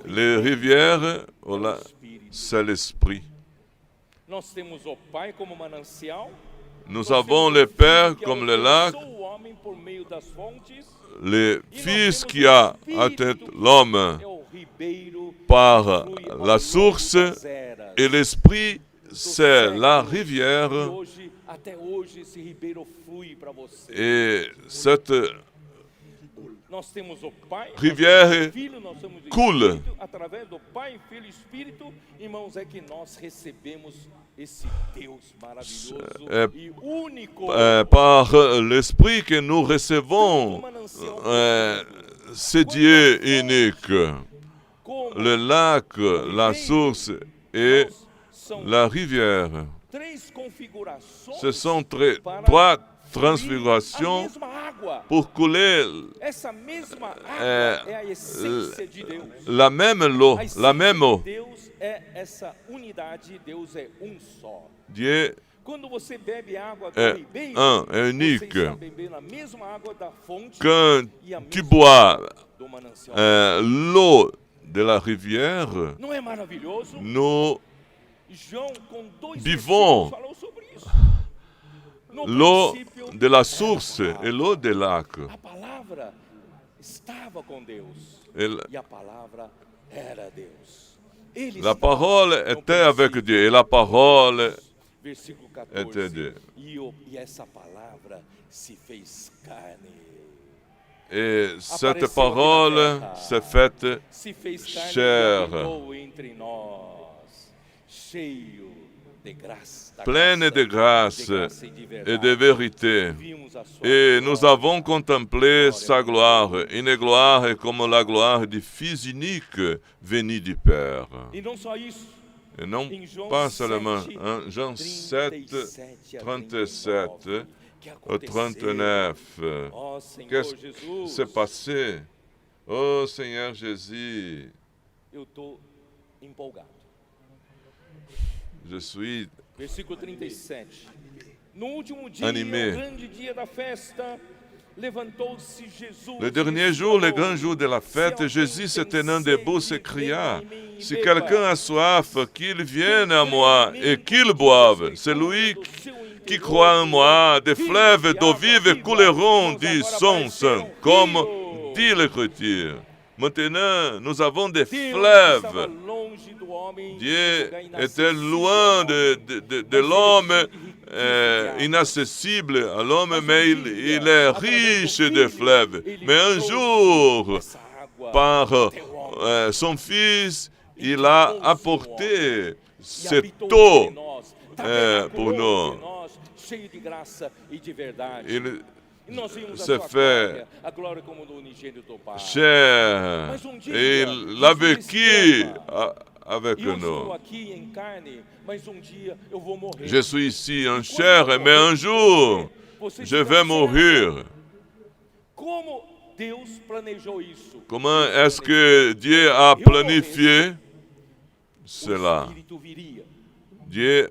A: les rivières, voilà, c'est l'Esprit. Nous avons le Père comme le lac, le Fils qui a atteint l'homme par la source, et l'Esprit, c'est la rivière. Et cette rivière coule. Par l'Esprit que nous recevons ce Dieu unique. Le lac, la source et la rivière. Ce sont trois transfigurations pour couler la même eau. Dieu est un, est unique. Quand tu bois l'eau de la rivière, nous buvons l'eau de la source et l'eau des lacs.
B: A palavra estava com Deus
A: Et
B: e a palavra era Deus. Ele
A: la
B: estava
A: parole
B: no
A: était avec
B: princípio
A: Dieu et la parole
B: Versículo
A: était
B: 14.
A: Dieu.
B: E essa palavra se fez carne.
A: Et cette parole s'est faite
B: Se fez carne
A: chair,
B: e habitou entre nós, cheio de graça, da
A: pleine de grâce
B: graça e
A: et de vérité.
B: Vimos a sua
A: Et nous
B: glória.
A: avons contemplé sa gloire, une gloire comme la gloire du Fils unique venu du Père.
B: E não só isso,
A: Et non
B: em João
A: pas seulement
B: 7,
A: Jean 7,
B: 37 a
A: 37
B: que
A: au 39.
B: Ó Senhor
A: Qu'est-ce qui
B: Jesus,
A: s'est passé? Oh Seigneur Jésus,
B: eu estou empolgado.
A: je suis
B: Versículo 37. No último dia,
A: Animé.
B: o grande dia da festa, levantou-se Jesus.
A: le dernier jour, le grand jour de la fête. Jésus se tenant debout s'écria, « Si quelqu'un a soif, qu'il vienne à moi et qu'il boive. Celui qui croit en moi, des fleuves d'eau vive couleront, dit son sein, comme dit l'Écriture. » Maintenant, nous avons des fleuves. Dieu était loin de l'homme, inaccessible à l'homme, mais il est riche de fleuves. Mais un jour, par son Fils, il a apporté cette eau pour nous. Il se fait chair et il a vécu avec nous. Je suis ici en chair, mais un jour, je vais mourir. Comment est-ce que Dieu a planifié cela? Dieu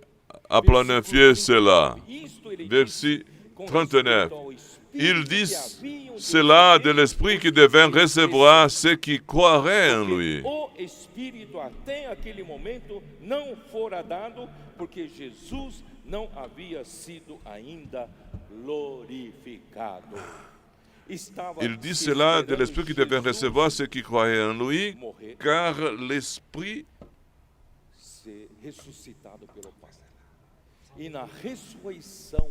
A: a planifié cela. Verset 39. Il dit cela de l'Esprit qui devait recevoir ceux qui croiraient en lui.
B: O Espírito até aquele momento não fora dado, porque Jesus não havia sido ainda glorificado.
A: Il dit cela de l'Esprit qui devait recevoir ceux qui croyaient en lui, car l'Esprit
B: ser ressuscitado pelo Pai. E na ressurreição,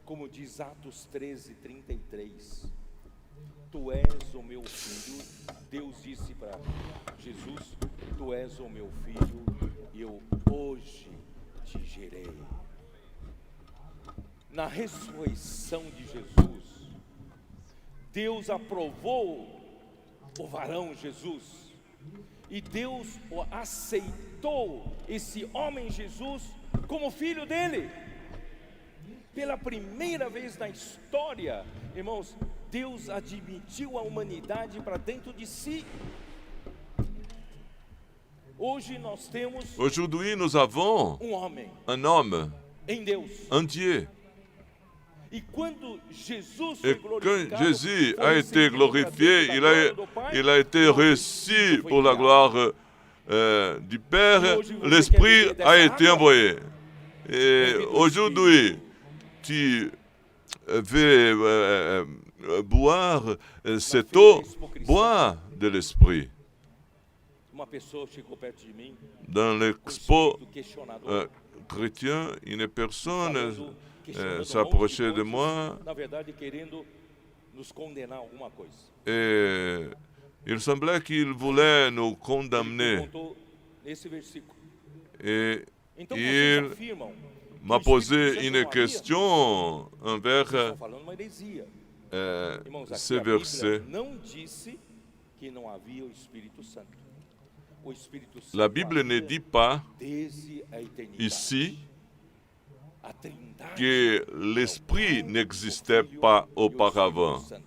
B: como diz Atos 13:33, tu és o meu filho. Deus disse para Jesus, tu és o meu filho, e eu hoje te gerei. Na ressurreição de Jesus, Deus aprovou o varão Jesus, e Deus o aceitou, esse homem Jesus, como filho dele. Pela primeira vez na história, irmãos, Deus admitiu a humanidade para dentro de si. Hoje nós temos
A: Aujourd'hui, nous avons
B: homem
A: un homme,
B: em Deus.
A: un Dieu.
B: E quando Jesus
A: Et
B: foi
A: quand
B: glorificado,
A: Jésus
B: foi
A: a été
B: recebido
A: glorifié,
B: para dentro da glória do Pai,
A: il a été reçu pour la gloire du Père,
B: Hoje você
A: l'Esprit
B: quer beber
A: a
B: dessa
A: été
B: água?
A: envoyé. Et
B: Bebe do
A: aujourd'hui, tu veux boire cette eau, bois de l'Esprit.
B: Uma pessoa chegou perto de mim,
A: Dans
B: com
A: l'expo
B: espírito questionador,
A: chrétien, une personne
B: falando, questionando
A: s'approchait
B: um monte
A: de
B: coisas,
A: moi
B: na verdade querendo nos condenar alguma coisa.
A: et il semblait qu'il voulait nous
B: Ele
A: condamner.
B: perguntou nesse versículo.
A: Et
B: Então
A: il
B: vocês afirmam que
A: m'a
B: o Espírito
A: posé
B: Santo
A: une
B: não havia?
A: question envers
B: Vocês estão falando uma heresia. Irmãos, aqui
A: ce
B: a Bíblia
A: verset.
B: não disse que não havia o Espírito Santo. O Espírito Santo
A: La Bible ne
B: havia
A: dit pas
B: desde a eternidade.
A: ici
B: A Trindade
A: que l'Esprit n'existait pas auparavant.
B: Estou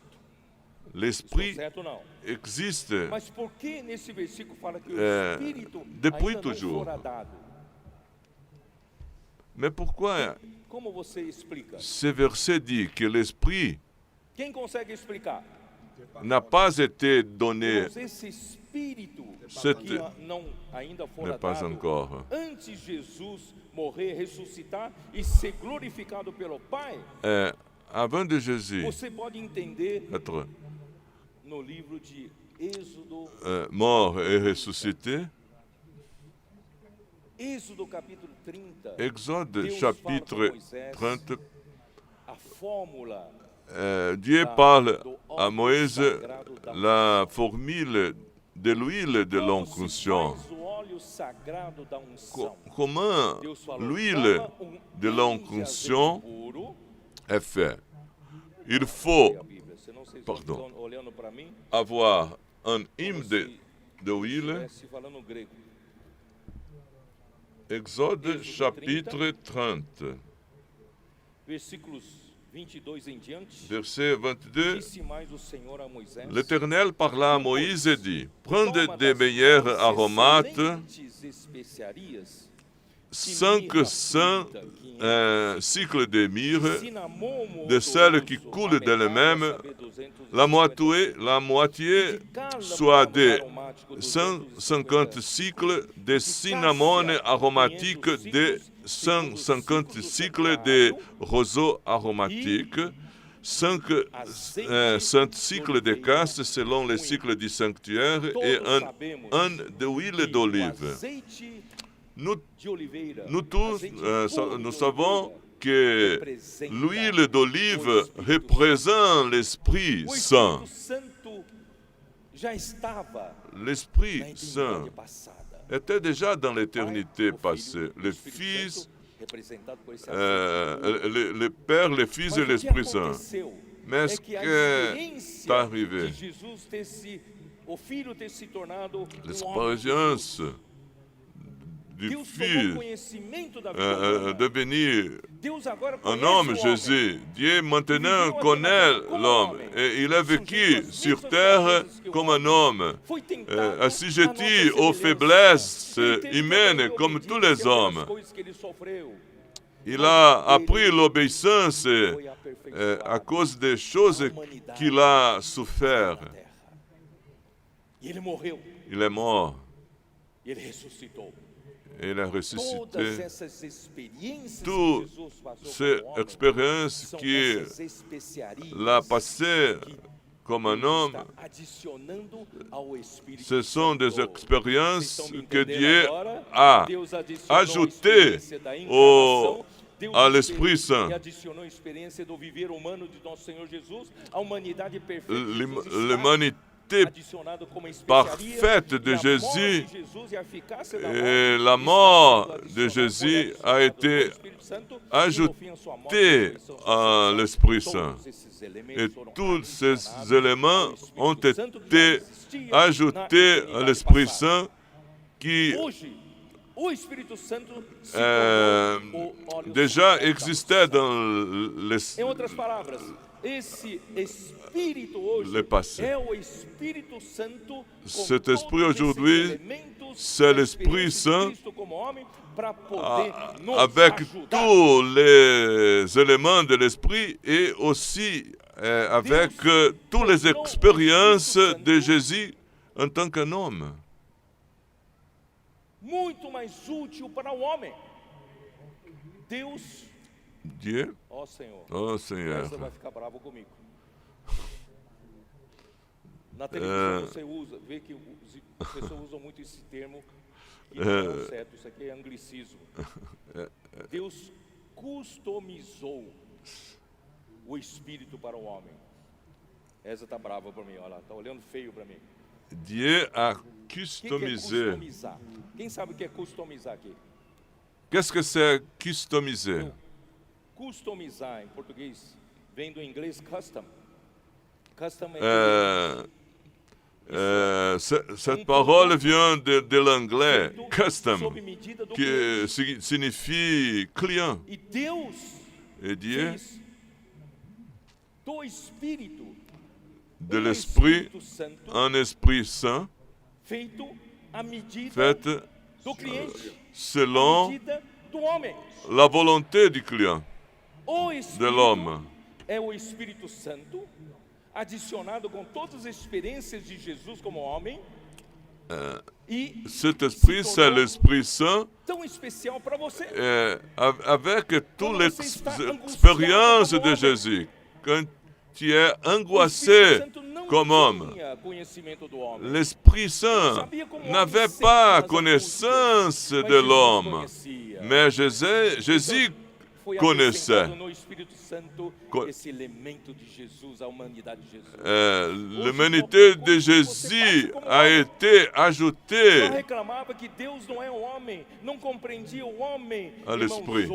A: L'Esprit
B: certo ou não?
A: existe
B: Mas por que nesse versículo fala que o Espírito
A: depuis
B: ainda não
A: toujours.
B: fora dado?
A: Mais pourquoi
B: Como você explica?
A: ce verset dit que l'Esprit
B: Quem consegue explicar?
A: n'a pas été donné
B: Irmãos, esse
A: Cette
B: que não ainda fora
A: n'est pas
B: dado
A: encore.
B: antes Jesus morrer, ressuscitar e ser glorificado pelo Pai,
A: Avant de Jésus
B: você pode entender
A: être
B: no livro de Êxodo,
A: mort et ressuscité,
B: Êxodo capítulo 30,
A: Exode
B: Deus
A: chapitre
B: fala com Moisés
A: 30,
B: a fórmula
A: Dieu parle à Moïse la formule de l'huile de
B: como se
A: l'onction.
B: faz o óleo sagrado da unção.
A: Comment
B: Deus falou,
A: l'huile
B: toma
A: de
B: de
A: l'onction
B: azeite puro.
A: est faite? Il faut
B: A Bíblia, senão vocês
A: Pardon.
B: estão olhando para mim,
A: avoir un hymne
B: se
A: d'huile.
B: estivesse falando grego.
A: Exode chapitre 30,
B: Versículos 22 em diante.
A: verset 22.
B: Disse mais o Senhor a Moisés:
A: L'Éternel parla à Moïse et dit, prends des meilleurs aromates,
B: excelentes especiarias,
A: 500 cycles de myrrhe,
B: cinnamon
A: de celles qui coulent d'elles-mêmes, la moitié soit de 150 cycles de cinnamon aromatique, de 150 cycles de roseau aromatique, 5 cycles de castes selon les cycles du sanctuaire et un d'huile d'olive. Nous tous, nous savons que l'huile d'olive représente l'Esprit Saint. L'Esprit Saint était déjà dans l'éternité passée. Le Fils, le Père, le Fils et l'Esprit Saint. Mais ce qui est arrivé, l'expérience du Fils devenir un homme, Jésus. Dieu maintenant connaît l'homme et il a vécu sur terre comme un homme, assujetti aux faiblesses humaines comme tous les hommes. Il a appris l'obéissance à cause des choses qu'il a souffert. Il est mort. Il a ressuscité. Toutes ces expériences qu'il a passées comme un homme, ce sont des expériences que Dieu a ajoutées à l'Esprit Saint. L'humanité parfaite de Jésus et la mort de Jésus a été ajoutée à l'Esprit Saint. Et tous ces éléments ont été ajoutés à l'Esprit Saint qui déjà existait dans le passé. Cet esprit aujourd'hui, c'est l'Esprit Saint avec tous les éléments de l'Esprit et aussi avec toutes les expériences de Jésus en tant qu'un homme.
B: Muito mais útil para o homem. Deus,
A: Dieu,
B: ó Senhor,
A: oh Seigneur,
B: você vai ficar bravo comigo. Na televisão você vê que as pessoas usam muito esse termo que não é certo, isso aqui é anglicismo. Deus customizou o Espírito para o homem. Essa está brava para mim, olha lá, está olhando feio para mim.
A: Dieu a
B: O que é
A: customisé.
B: customizar? Quem sabe o que é customizar aqui?
A: Qu'est-ce que c'est customiser?
B: Customizar em português vem do inglês custom. Custom
A: Cette parole vient de l'anglais custom,
B: sob medida do
A: qui
B: cliente.
A: signifie client.
B: E Deus
A: Et Dieu,
B: fez do Espírito
A: de l'Esprit,
B: Espírito Santo
A: un Esprit Saint,
B: feito à medida
A: fait
B: do cliente, à
A: selon
B: medida do homem.
A: la volonté du client,
B: O
A: de
B: Espírito
A: l'homme.
B: é o Espírito Santo adicionado com todas as experiências de Jesus como homem
A: cet esprit, c'est l'Esprit Saint,
B: tão especial para você.
A: avec toute l'expérience de Jésus. Quand tu es angoissé comme homme, l'Esprit Saint n'avait pas connaissance de l'homme, mais Jésus connaissait. L'humanité de Jésus a été ajoutée à l'esprit.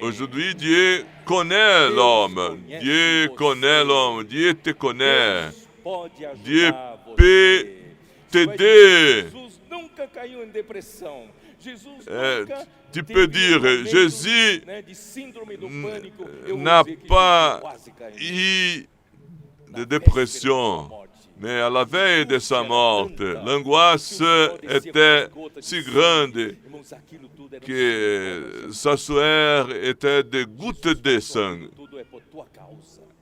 A: Aujourd'hui, Dieu connaît l'homme. Dieu connaît l'homme. Dieu te connaît. Dieu peut t'aider. Tu peux dire, Jésus n'a pas eu de dépression, mais à la veille de sa mort, l'angoisse était si grande que sa sueur était des gouttes de sang.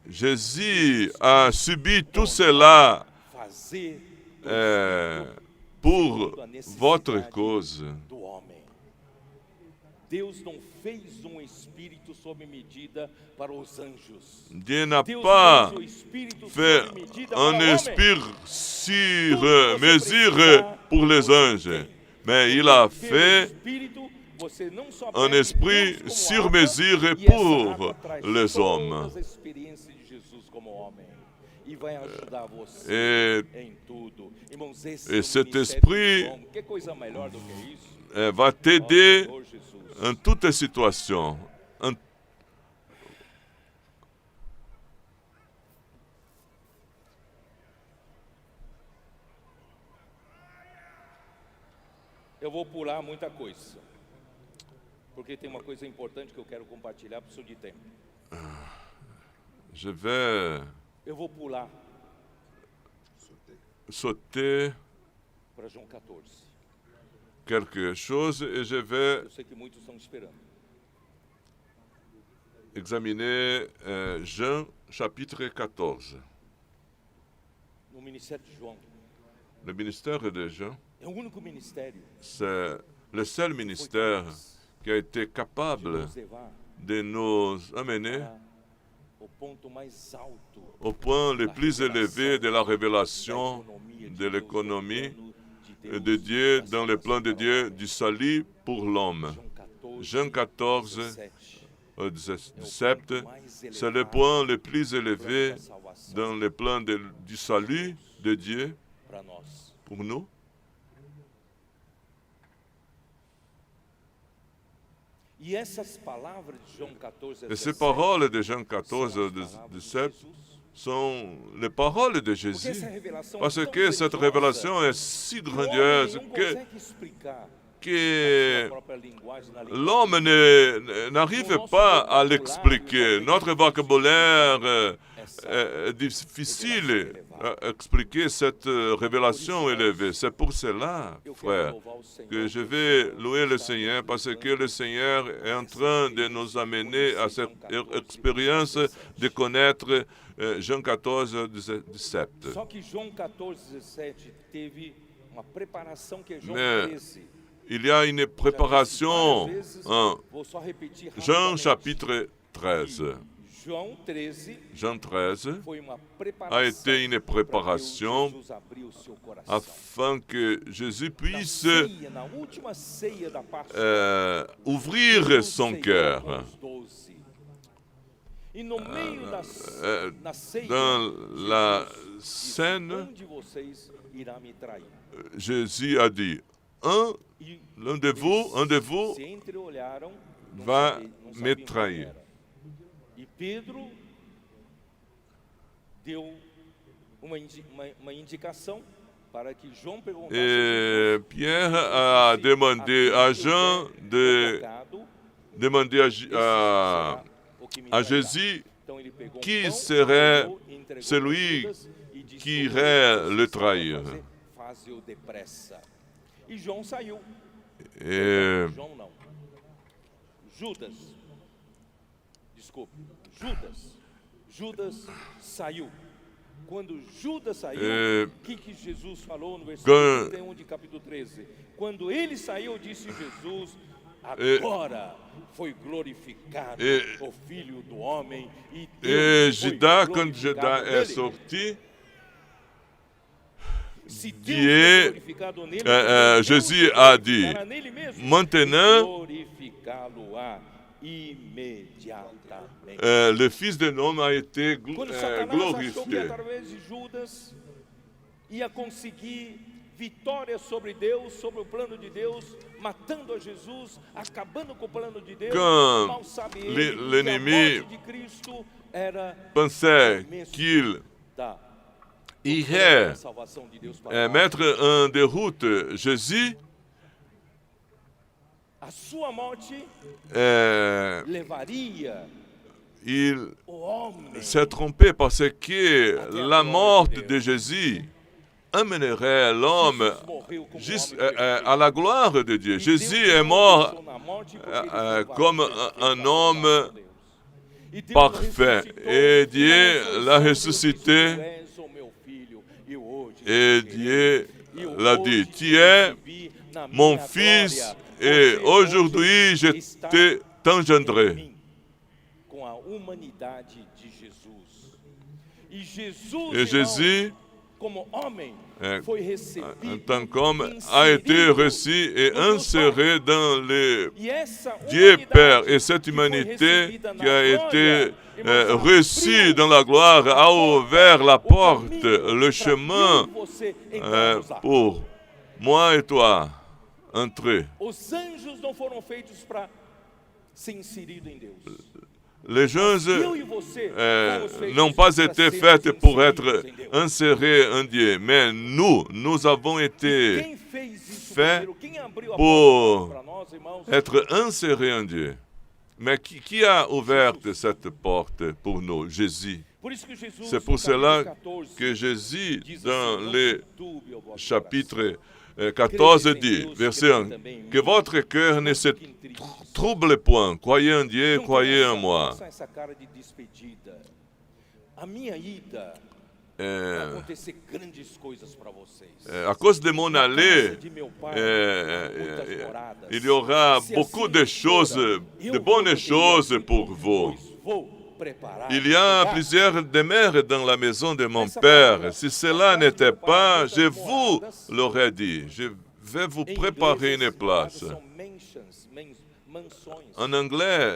A: Jésus a subi tout cela pour votre cause. Dieu n'a pas fait un esprit sur mesure pour les anges, mais il a fait un esprit sur mesure pour les hommes. Et cet esprit va t'aider en toutes situations.
B: Eu vou pular muita coisa, porque tem uma coisa importante que eu quero compartilhar por de tempo.
A: Eu
B: vou pular
A: sauter
B: para João 14.
A: Quelque chose et je vais
B: Eu sei que muitos estão esperando.
A: Examiner Jean chapitre 14.
B: No ministério de João.
A: Le ministère de Jean,
B: é o único ministério,
A: c'est le seul ministère qui a été capable de nous amener au point le plus élevé de la révélation de l'économie de Dieu dans le plan de Dieu du salut pour l'homme. Jean 14, 17, c'est le point le plus élevé dans le plan du salut de Dieu pour nous.
B: Et
A: ces paroles de Jean 14, 17 sont les paroles de Jésus. Parce que cette révélation est si grandiose que l'homme n'arrive pas à l'expliquer. Notre vocabulaire est difficile à expliquer cette révélation élevée. C'est pour cela, frère, que je vais louer le Seigneur, parce que le Seigneur est en train de nous amener à cette expérience de connaître Jean 14, 17. Mais il y a une préparation en Jean chapitre 13. Jean 13 a été une préparation afin que Jésus puisse ouvrir son cœur. Dans la scène, Jésus a dit, l'un de vous va me trahir.
B: Pedro deu uma indicação para que João perguntasse.
A: Et Pierre a demandé à Jean de demander à Jésus qui serait celui qui irait le trahir.
B: E João saiu. João não. Judas. Desculpe. Judas saiu. Quando Judas saiu,
A: Et
B: o que Jesus falou no versículo
A: quand-
B: 31 de capítulo 13? Quando ele saiu, disse Jesus: agora foi glorificado o Filho do Homem e
A: Et
B: Deus foi
A: Judas, quand
B: glorificado
A: Judas est
B: nele.
A: sorti,
B: Se Deus
A: Dieu,
B: foi glorificado nele, Deus
A: Jésus
B: se
A: a dit,
B: glorificará nele mesmo
A: maintenant,
B: e glorificá-lo-á imediatamente.
A: le Fils de l'homme a été
B: Quando Satanás achou que
A: glorifié.
B: através de Judas ia conseguir vitória sobre Deus, sobre o plano de Deus, matando a Jesus, acabando com o plano de Deus,
A: Quand
B: mal sabe ele que a
A: l'ennemi
B: morte de Cristo era
A: Pensait qu'il
B: da
A: irait
B: salvação de Deus para nós.
A: mettre en déroute Jésus,
B: A sua morte levaria
A: il
B: o homem
A: s'est trompé parce que la mort de Jésus amènerait l'homme
B: morreu como
A: à la gloire de Dieu. Jésus est mort comme un homme parfait. Et Dieu l'a ressuscité. Et Dieu l'a dit, tu es mon fils et aujourd'hui je t'engendrerai.
B: Com a humanidade de Jesus. E Jesus,
A: Et Jésus,
B: como homem, foi recebido,
A: en tant qu'homme, a été reçu et inséré dans le
B: E essa
A: Dieu
B: humanidade
A: Père. Et cette
B: que foi
A: humanité
B: recebida na
A: qui a été
B: glória,
A: reçue dans la gloire a ouvert la porte, le chemin pour moi et toi entrer.
B: Os anjos não foram feitos para ser inserido em Deus.
A: Les gens
B: Eu e você fomos feitos
A: n'ont pas
B: para
A: été
B: sermos
A: faits pour être
B: inseridos em Deus.
A: insérés en Dieu, mais nous avons été
B: Quem fez isso
A: fait
B: primeiro? Quem abriu a
A: pour
B: porta para nós, irmãos?
A: être insérés en Dieu. Mais qui a ouvert cette porte pour nous? Jésus.
B: Por isso que Jesus,
A: C'est pour
B: no
A: cela
B: capítulo 14,
A: que Jésus,
B: diz
A: dans
B: assim,
A: le
B: "Não se turbe o vosso
A: chapitre
B: coração.
A: 14, dit, verset 1, que votre cœur ne se trouble point. Croyez en Dieu, croyez en moi.
B: Faça essa cara de despedida. A minha ida vai acontecer grandes coisas para vocês.
A: À cause de mon aller,
B: De meu pai, muitas moradas.
A: il y aura
B: Se
A: beaucoup
B: assim
A: de
B: for,
A: choses,
B: eu
A: de
B: vou
A: bonnes
B: poder
A: choses
B: ir,
A: pour vous.
B: pois vou preparar
A: Il y a
B: lugar.
A: plusieurs demeures dans la maison de mon Père. Si cela n'était pas, je vous l'aurais dit. Je vais vous
B: Em
A: préparer
B: inglês,
A: une
B: essas
A: place.
B: palavras são mansions, mansões.
A: En anglais,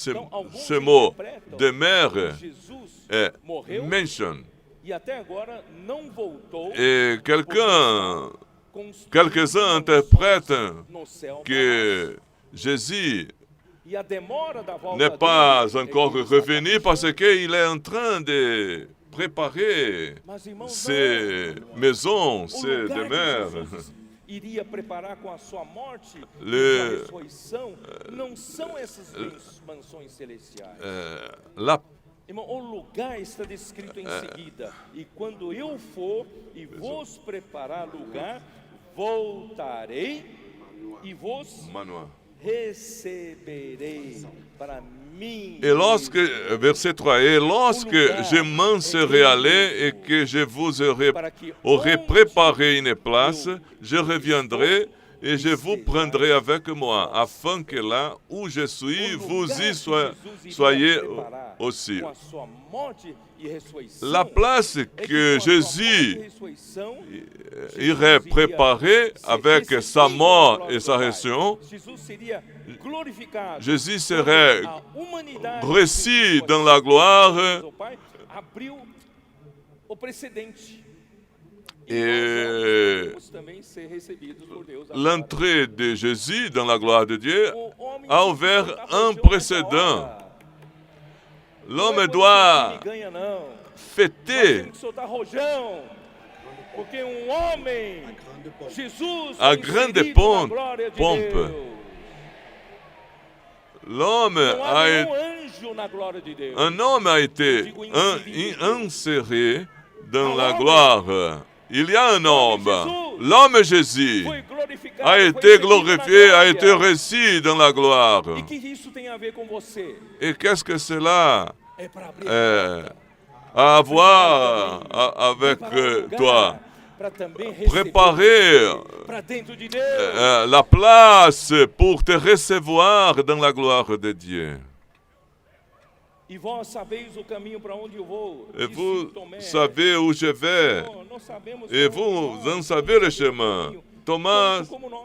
B: Então, alguns
A: ce mot
B: interpretam
A: demeure
B: que Jesus
A: est
B: morreu
A: mention.
B: e até agora não voltou.
A: Et quelques-uns
B: Construindo
A: interprètent
B: no céu
A: que Jésus
B: e a demora da volta
A: n'est pas
B: dele é
A: encore
B: que ele está
A: revenu parce qu'il est en train de préparer
B: Mas, irmãos,
A: ces maisons,
B: o
A: ces
B: lugar que
A: demeures.
B: Jesus iria preparar com a sua morte
A: Le-
B: e sua ressurreição não são essas mansões celestiais.
A: La
B: Irmão, o lugar está descrito em seguida. E quando eu for e vos preparar lugar, voltarei e vos
A: Manoir.
B: receberei para mim.
A: Et lorsque, verset 3, et lorsque je m'en serai allé et que je vous aurai préparé une place, je reviendrai et je vous prendrai avec moi, afin que là où je suis, vous y soyez aussi.
B: Com a sua morte e ressurreição,
A: La place
B: é que
A: que
B: com a sua morte e
A: Jésus
B: ressurreição,
A: irait préparer avec sa mort et sa résurrection,
B: Jesus seria glorificado.
A: Jésus serait
B: A humanidade
A: reçu dans la gloire
B: o Pai abriu o precedente.
A: et
B: Vamos também ser recebidos por Deus.
A: l'entrée de Jésus dans la gloire de Dieu
B: O homem
A: a
B: tem que
A: ouvert
B: soltar
A: un
B: rojão
A: précédent.
B: nessa hora.
A: L'homme
B: Não é
A: doit
B: quando o time ganha, não. Nós
A: fêter
B: temos que soltar rojão. Porque homem, Jesus,
A: à
B: foi
A: grande
B: inserido na
A: pompe.
B: glória de Deus.
A: L'homme
B: Não há
A: a
B: nenhum
A: été,
B: anjo na glória de Deus.
A: un homme a été inséré dans la gloire. Il y a un homme, l'homme Jésus,
B: Foi glorificado,
A: a
B: foi
A: été
B: recebido na
A: glorifié, a
B: glória.
A: été reçu dans la gloire.
B: E que isso tem a ver com você?
A: Et qu'est-ce que cela
B: É para abrir a porta.
A: à avoir avec toi. Préparer la place pour te recevoir dans la gloire de Dieu. Et vous savez où je vais. Et vous en savez le chemin. Thomas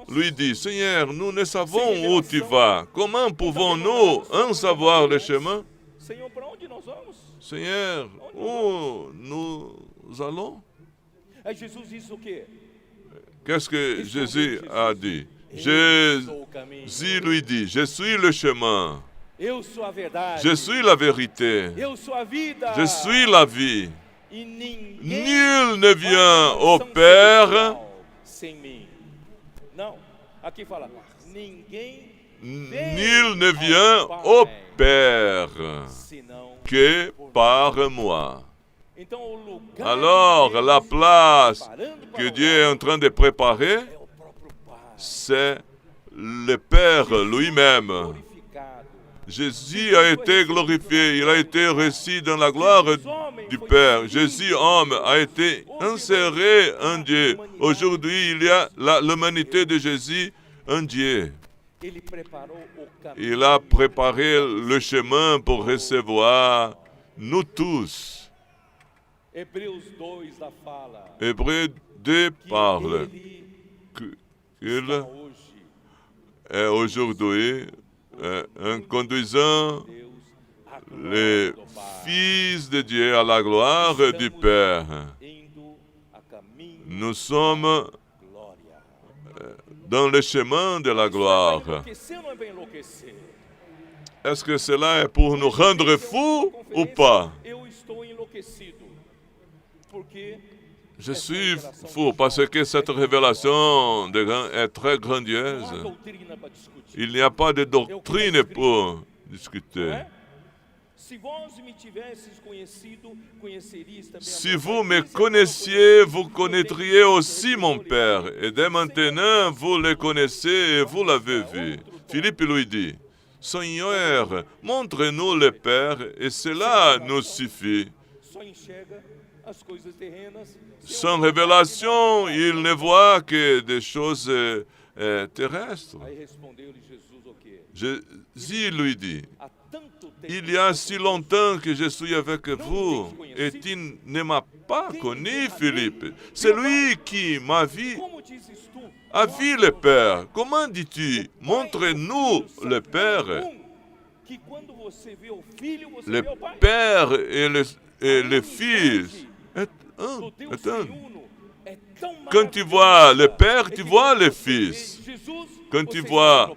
A: lui dit, Seigneur, nous ne savons où tu vas. Comment pouvons-nous en savoir le chemin? Seigneur, où nous allons? Qu'est-ce que Jésus a dit? Jésus lui dit, je suis le chemin. Je suis la vérité. Je suis la vie. Nul ne vient au Père. Nul ne vient au Père que par moi. Alors, la place que Dieu est en train de préparer, c'est le Père lui-même. Jésus a été glorifié, il a été reçu dans la gloire du Père. Jésus, homme, a été inséré en Dieu. Aujourd'hui, il y a l'humanité de Jésus en Dieu. Il a préparé le chemin pour recevoir nous tous. Hébreux 2 parle qu'il est aujourd'hui en conduisant les fils de Dieu à la gloire du Père. Nous sommes dans le chemin de la gloire. Est-ce que cela est pour nous rendre fous ou pas? Je suis fou parce que cette révélation est très grandiose. Il n'y a pas de doctrine pour discuter. Si vous me connaissiez, vous connaîtriez aussi mon Père. Et dès maintenant, vous le connaissez et vous l'avez vu. Philippe lui dit, Seigneur, montre-nous le Père et cela nous suffit. Sans révélation, il ne voit que des choses terrestres. Jésus lui dit, il y a si longtemps que je suis avec vous et tu ne m'as pas connu, Philippe. C'est lui qui m'a vu, a vu le Père. Comment dis-tu? Montre-nous le Père. Le Père et le Fils est un. Quand tu vois le Père, tu vois le Fils. Quand tu vois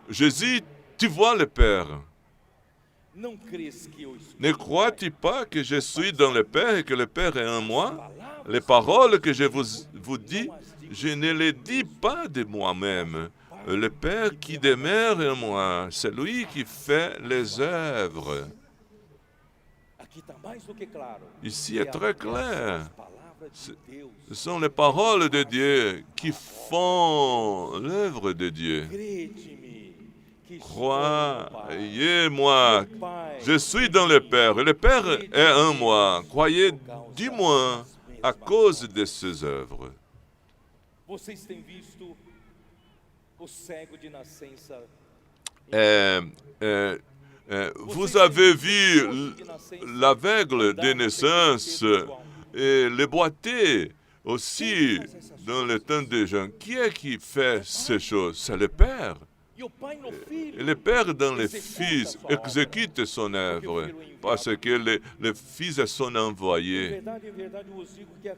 A: Jésus, tu vois le Père. Ne crois-tu pas que je suis dans le Père et que le Père est en moi? Les paroles que je vous dis, je ne les dis pas de moi-même. Le Père qui demeure en moi, c'est lui qui fait les œuvres. Ici est très clair. Ce sont les paroles de Dieu qui font l'œuvre de Dieu. Croyez-moi, je suis dans le Père, et le Père est en moi. Croyez du moins à cause de ses œuvres. Vous avez vu l'aveugle de naissance et le boiteux aussi dans le temps des gens. Qui est qui fait ces choses? C'est le Père. Et le Père dans le Fils exécute son œuvre parce que le Fils est son envoyé.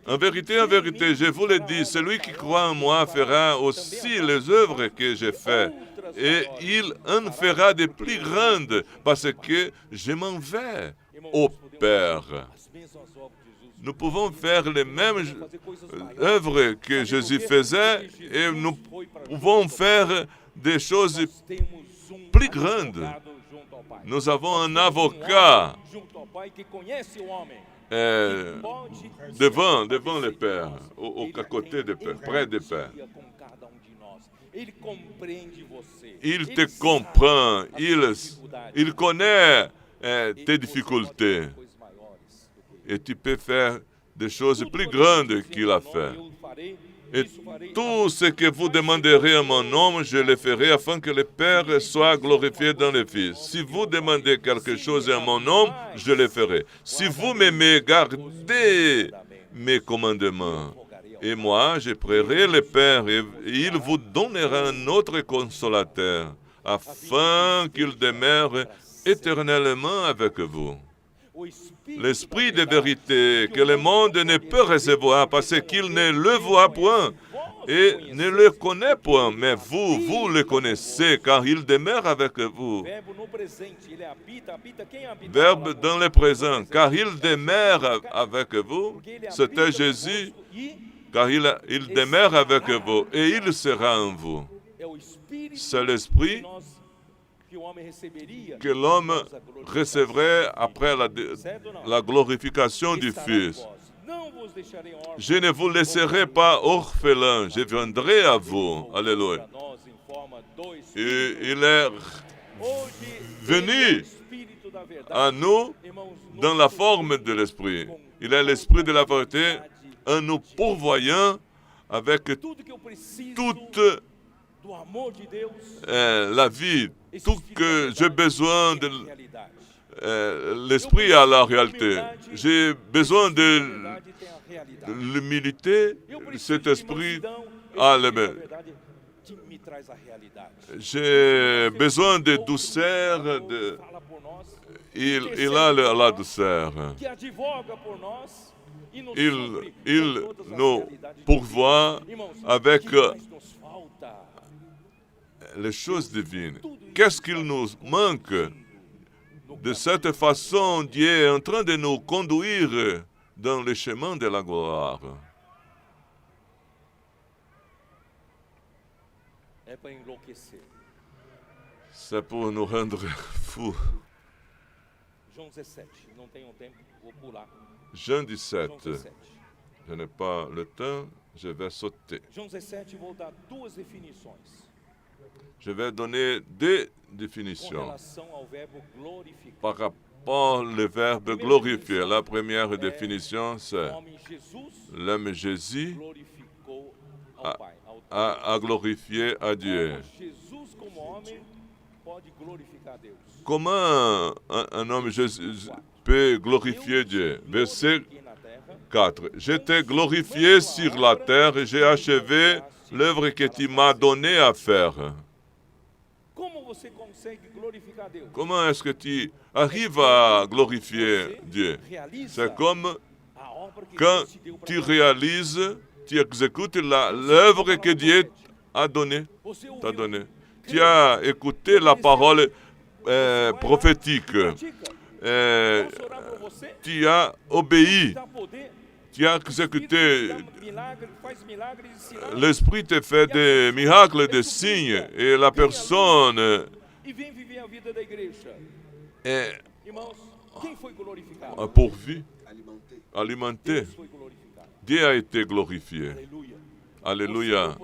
A: En vérité, je vous le dis, celui qui croit en moi fera aussi les œuvres que j'ai faites. Et il en fera de plus grandes parce que je m'en vais au Père. Nous pouvons faire les mêmes œuvres que Jésus faisait et nous pouvons faire des choses plus grandes. Nous avons un avocat devant le Père, à côté du Père, près du Père. Il te comprend, il connaît tes difficultés. et tu peux faire des choses plus grandes qu'il a fait. Et tout ce que vous demanderez en mon nom, je le ferai afin que le Père soit glorifié dans le Fils. Si vous demandez quelque chose en mon nom, je le ferai. Si vous m'aimez, gardez mes commandements. Et moi, je prierai le Père et il vous donnera un autre consolateur, afin qu'il demeure éternellement avec vous. L'esprit de vérité que le monde ne peut recevoir parce qu'il ne le voit point et ne le connaît point. Mais vous le connaissez car il demeure avec vous. Verbe dans le présent, car il demeure avec vous. C'était Jésus, car il demeure avec vous et il sera en vous. C'est l'esprit que l'homme recevrait après la glorification du Fils. Je ne vous laisserai pas orphelin, je viendrai à vous. Alléluia. Et il est venu à nous dans la forme de l'Esprit. Il est l'Esprit de la vérité en nous pourvoyant avec toute la vie, tout que j'ai besoin de l'esprit à la réalité. J'ai besoin de l'humilité, cet esprit à l'aimer. J'ai besoin de douceur, il a la douceur. Il nous pourvoit avec les choses divines. Qu'est-ce qu'il nous manque? De cette façon, Dieu est en train de nous conduire dans le chemin de la gloire. C'est pour nous rendre fous. Jean 17. Je n'ai pas le temps, je vais sauter. Je vais donner deux définitions par rapport au verbe glorifier. La première définition, c'est l'homme Jésus a glorifié à Dieu. Comment un homme Jésus peut glorifier Dieu? Verset 4. Je t'ai glorifié sur la terre et j'ai achevé l'œuvre que tu m'as donnée à faire. Comment est-ce que tu arrives à glorifier Dieu? C'est comme quand tu réalises, tu exécutes l'œuvre que Dieu t'a donnée. Tu as écouté la parole prophétique. Tu as obéi. Tu as exécuté. L'Esprit te fait des miracles, des signes, et la personne est pourvue, alimentée. Dieu a été glorifié. Alléluia.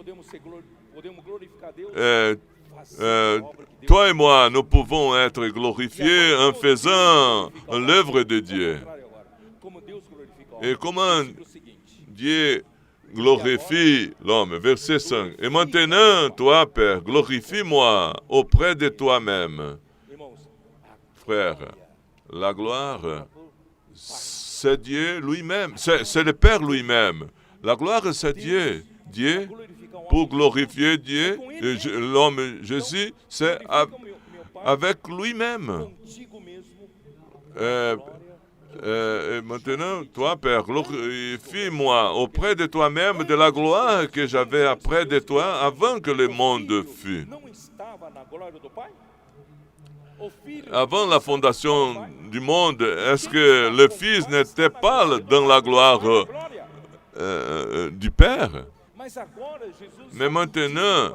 A: Toi et moi, nous pouvons être glorifiés en faisant l'œuvre de Dieu. Et comment Dieu glorifie l'homme? Verset 5. Et maintenant, toi, Père, glorifie-moi auprès de toi-même. Frère, la gloire, c'est Dieu lui-même. C'est le Père lui-même. La gloire, c'est Dieu. Dieu, pour glorifier Dieu, l'homme Jésus, c'est avec lui-même. Et maintenant, toi, Père, glorifie-moi auprès de toi-même de la gloire que j'avais auprès de toi avant que le monde fût. Avant la fondation du monde, est-ce que le Fils n'était pas dans la gloire du Père? Mais maintenant,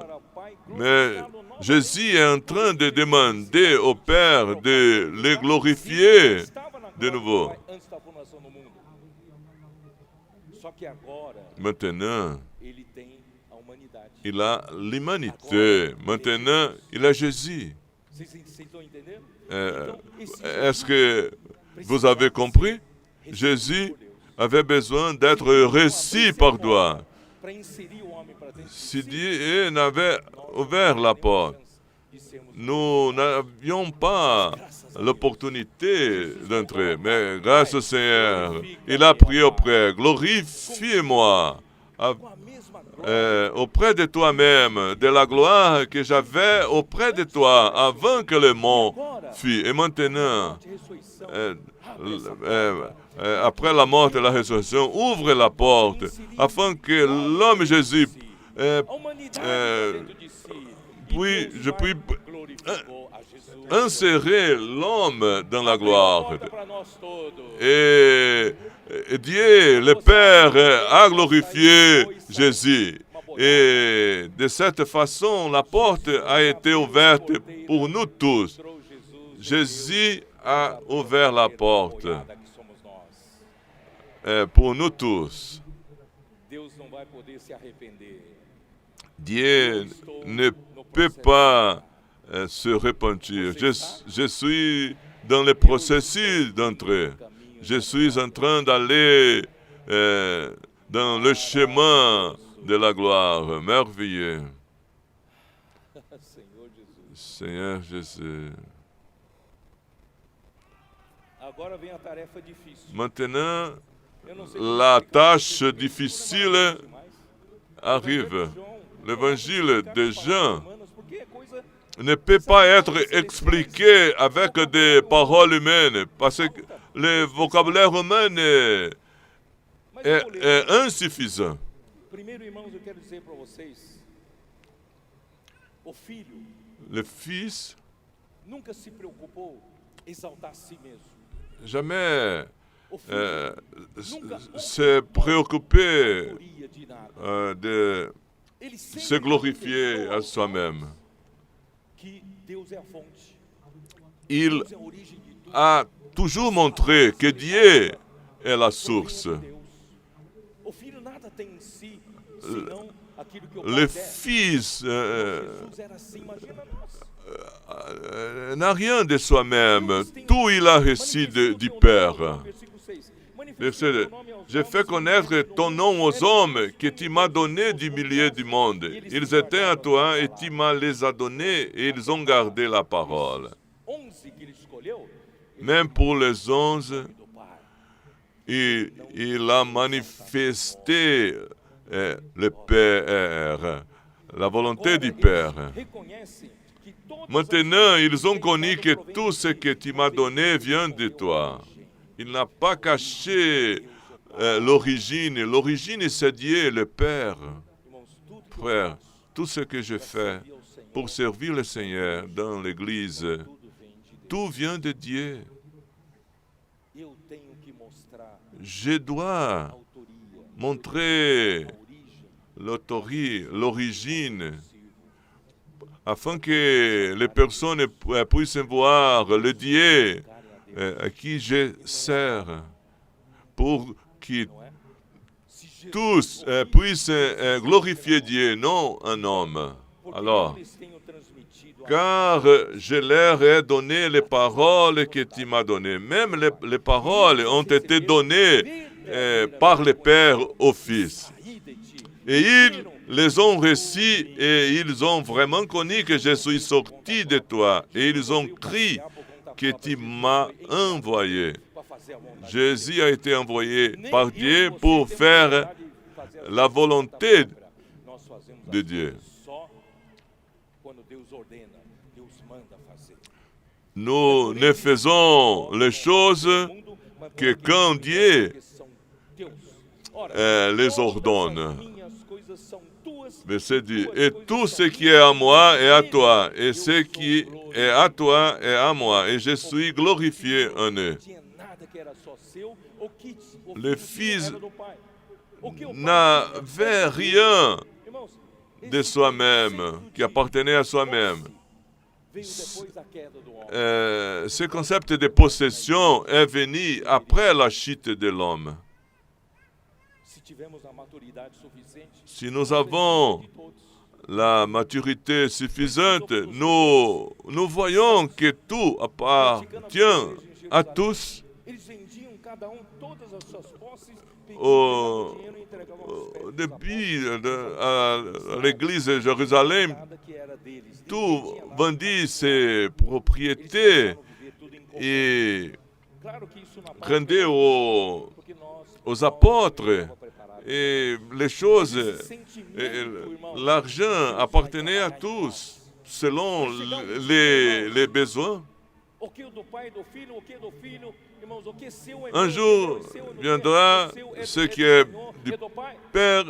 A: Jésus est en train de demander au Père de le glorifier de nouveau. Maintenant, il a l'humanité. Maintenant, il a Jésus. Est-ce que vous avez compris? Jésus avait besoin d'être reçu par toi. Si Dieu n'avait ouvert la porte, nous n'avions pas l'opportunité d'entrer. Mais grâce au Seigneur, il a prié auprès. Glorifie-moi auprès de toi-même, de la gloire que j'avais auprès de toi avant que le monde fût. Et maintenant, après la mort et la résurrection, ouvre la porte afin que l'homme Jésus je puis insérer l'homme dans la gloire. Et Dieu, le Père, a glorifié Jésus. Et de cette façon, la porte a été ouverte pour nous tous. Jésus a ouvert la porte pour nous tous. Dieu ne peut pas se repentir. Je suis dans le processus d'entrée. Je suis en train d'aller dans le chemin de la gloire. Merveilleux. Seigneur Jésus. Maintenant, la tâche difficile arrive. L'évangile de Jean ne peut pas être expliqué avec des paroles humaines parce que le vocabulaire humain est insuffisant. Le Fils jamais s'est préoccupé de se glorifier à soi-même. Il a toujours montré que Dieu est la source. Le Fils n'a rien de soi-même. Tout il a reçu du Père. Verset 2. J'ai fait connaître ton nom aux hommes que tu m'as donnés du milieu du monde. Ils étaient à toi et tu m'as les as donnés et ils ont gardé la parole. Même pour les 11, il a manifesté le Père, la volonté du Père. Maintenant, ils ont connu que tout ce que tu m'as donné vient de toi. Il n'a pas caché l'origine. L'origine, c'est Dieu, le Père. Frère, tout ce que je fais pour servir le Seigneur dans l'Église, tout vient de Dieu. Je dois montrer l'origine, afin que les personnes puissent voir le Dieu à qui je sers, pour que tous puissent glorifier Dieu, non un homme. Alors, car je leur ai donné les paroles que tu m'as données. Même les paroles ont été données par le Père au Fils. Et ils les ont reçus et ils ont vraiment connu que je suis sorti de toi. Et ils ont crié que tu m'as envoyé. Jésus a été envoyé par Dieu pour faire la volonté de Dieu. Nous ne faisons les choses que quand Dieu les ordonne. Verset 10. Et tout ce qui est à moi est à toi, et ce qui est à toi est à moi, et je suis glorifié en eux. Le Fils n'avait rien de soi-même, qui appartenait à soi-même. Ce concept de possession est venu après la chute de l'homme. Si nous avons la maturité suffisante, nous voyons que tout appartient à tous. depuis à l'église de Jérusalem, tout vendit ses propriétés et rendait aux apôtres. Et les choses, l'argent appartenait à tous, selon les besoins. Un jour viendra, ce qui est du Père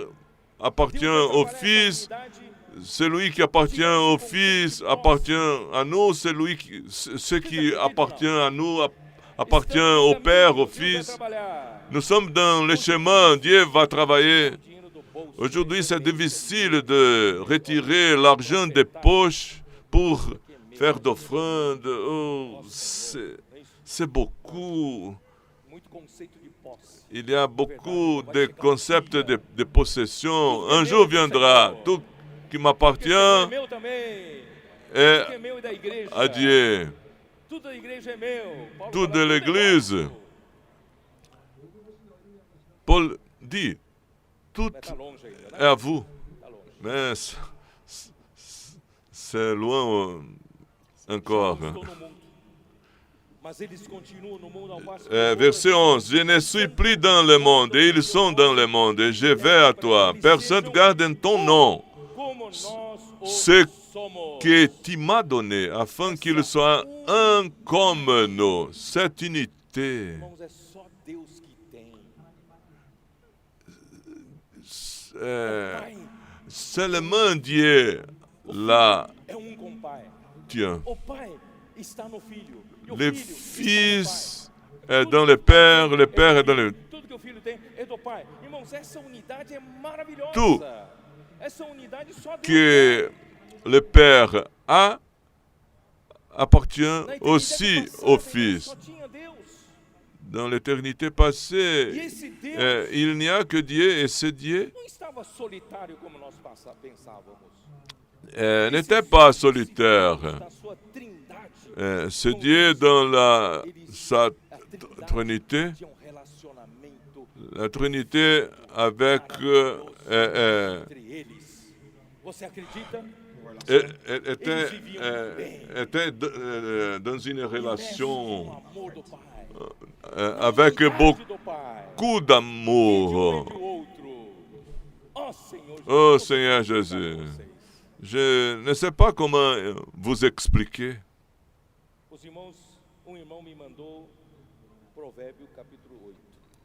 A: appartient au Fils, celui qui appartient au Fils appartient à nous, ce qui appartient à nous appartient au Père, au Fils. Nous sommes dans le chemin, Dieu va travailler. Aujourd'hui, c'est difficile de retirer l'argent des poches pour faire d'offrandes. Oh, c'est beaucoup. Il y a beaucoup de concepts de possession. Un jour viendra, tout qui m'appartient est à Dieu. Tout de l'Église. Paul dit, tout est à vous. Mais c'est loin encore. Verset 11, je ne suis plus dans le monde, et ils sont dans le monde, et je vais à toi. Personne ne garde en ton nom ce que tu m'as donné, afin qu'ils soient un comme nous. Cette unité. Seulement Dieu la tient. Le Fils est dans le Père est dans le... Tout que le Père a appartient aussi au Fils. Dans l'éternité passée, il n'y a que Dieu, et ce Dieu n'était pas solitaire. Ce Dieu dans sa Trinité, la Trinité avec était dans une relation avec beaucoup d'amour. Oh Seigneur Jésus, je ne sais pas comment vous expliquer.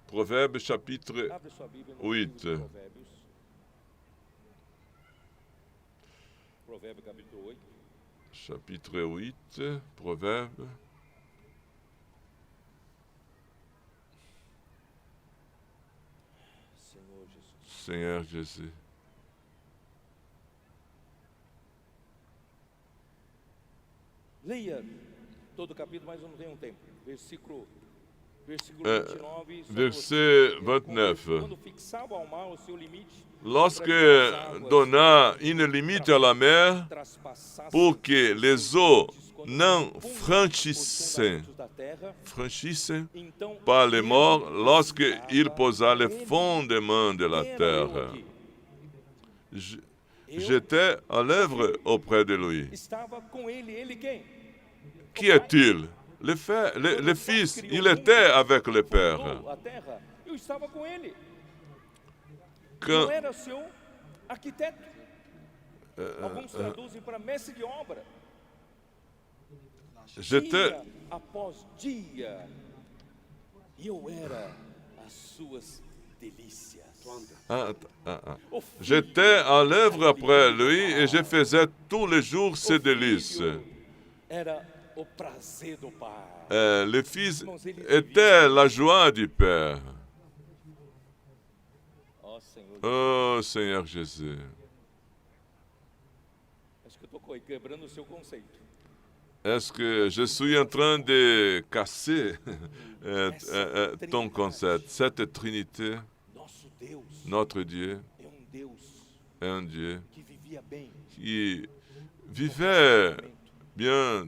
A: Proverbe chapitre 8. Chapitre 8, Proverbe. Seigneur Jésus.
B: Leia todo o capítulo, mas não tem um tempo. Versículo 29.
A: Verset 29.
B: Quando fixava ao mar o seu limite,
A: lorsque donna une limite à la mer pour que les eaux n'en franchissaient pas les morts, lorsqu'il posa les fondements de la terre. J'étais à l'œuvre auprès de lui. Qui est-il? Le Fils, il était avec le Père. Quand j'étais j'étais à l'œuvre après lui et je faisais tous les jours ses délices. Le Fils était la joie du Père. Oh Seigneur Jésus. Est-ce que je suis en train de casser ton concept? Cette Trinité, notre Dieu, est un Dieu qui vivait bien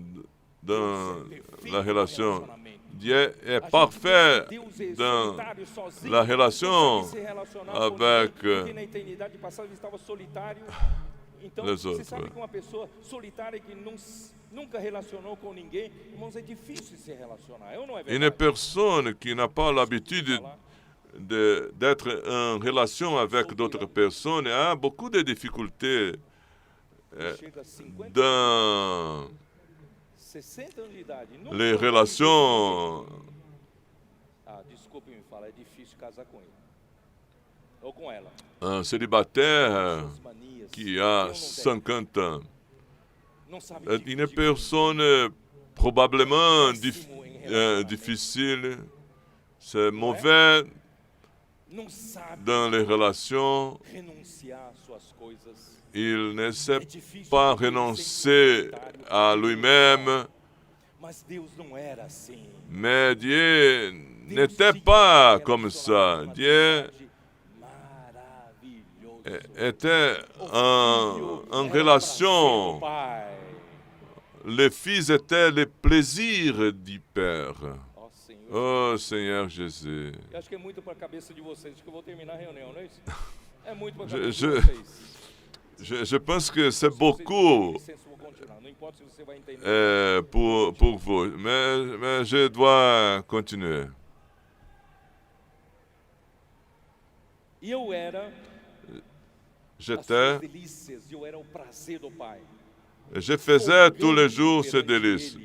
A: dans la relation.
B: relacionamento.
A: Dieu est
B: A gente
A: parfait
B: pensa que Deus é
A: dans
B: solitário, sozinho,
A: la
B: não
A: relation
B: sabe se relacionar com
A: avec
B: ninguém, porque na eternidade passada ele estava solitário. Então,
A: les
B: você
A: autres.
B: sabe que uma pessoa solitária que nunca relacionou com ninguém, irmãos, é difícil se relacionar. Eu não é
A: Une
B: verdade?
A: personne qui n'a pas l'habitude d'être en relation avec d'autres personnes a beaucoup de difficultés
B: Chega a 50,
A: dans
B: 60 anos de idade. Nunca
A: les
B: teve
A: relations.
B: Ah, desculpe me falar, é difícil casar com ele. Ou com ela.
A: Un célibataire
B: Suas manias.
A: qui a
B: Eu não tenho.
A: 50 ans
B: Não sabe
A: est
B: dividir
A: une
B: com
A: personne probablement
B: Péssimo em relacionamento.
A: difficile, c'est mauvais
B: Não sabe
A: dans les relations,
B: renunciar às suas coisas.
A: il ne sait
B: É difícil
A: pas
B: viver sem
A: renoncer
B: solitário,
A: à lui-même,
B: Mas Deus não era assim.
A: mais Dieu
B: Deus
A: n'était
B: tinha
A: pas
B: um
A: comme ça.
B: relacionamento,
A: Dieu
B: uma maravilhoso.
A: était
B: O
A: en
B: filho era
A: relation.
B: pra ser o pai.
A: Les fils étaient les plaisirs du Père.
B: Ó Senhor,
A: Oh Seigneur Jésus.
B: eu acho que é muito para a cabeça de vocês. Acho que eu vou terminar a reunião, não é isso? É muito para a
A: Je-
B: cabeça
A: je-
B: de vocês.
A: Je pense que c'est
B: Se vocês
A: beaucoup
B: me licença, eu vou continuar. Não importa se você vai entender.
A: pour vous, mais je dois continuer.
B: E eu era as
A: J'étais,
B: suas delícias, eu era o prazer do Pai.
A: je faisais tous les jours ce délice,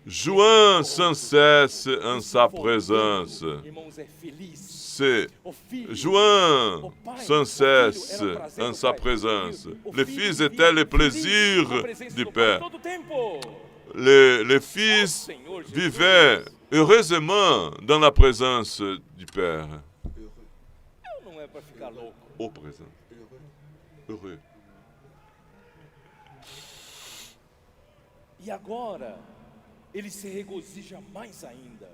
A: jouant sans cesse en sa présence.
B: Irmãos, é feliz.
A: C'est
B: O filho,
A: jouant
B: o pai,
A: sans
B: o filho
A: cesse
B: era o prazer
A: en
B: do
A: sa
B: pai.
A: présence.
B: O
A: Les
B: filho
A: fils
B: vivia
A: étaient les
B: feliz
A: plaisirs
B: na presença
A: du
B: do pai
A: Père.
B: todo tempo.
A: Les fils
B: Senhor Jesus.
A: vivaient heureusement dans la présence du Père.
B: Eu não é para ficar louco.
A: Au présent. Heureux.
B: E agora, ele se regozija mais ainda.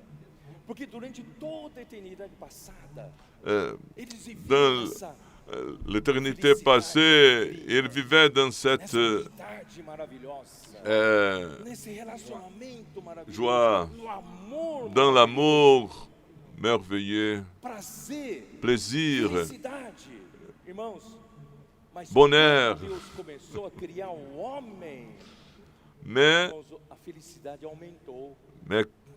B: Porque durante toda a eternidade passada, eles viviam
A: Dans l'éternité passée, il vivait dans cette
B: nessa unidade maravilhosa, nesse relacionamento maravilhoso,
A: joie,
B: no amor,
A: dans l'amour merveilleux,
B: prazer,
A: plaisir,
B: felicidade. Irmãos, mas
A: bonheur.
B: quando Deus começou a criar o homem,
A: mais
B: irmãos, a felicidade aumentou.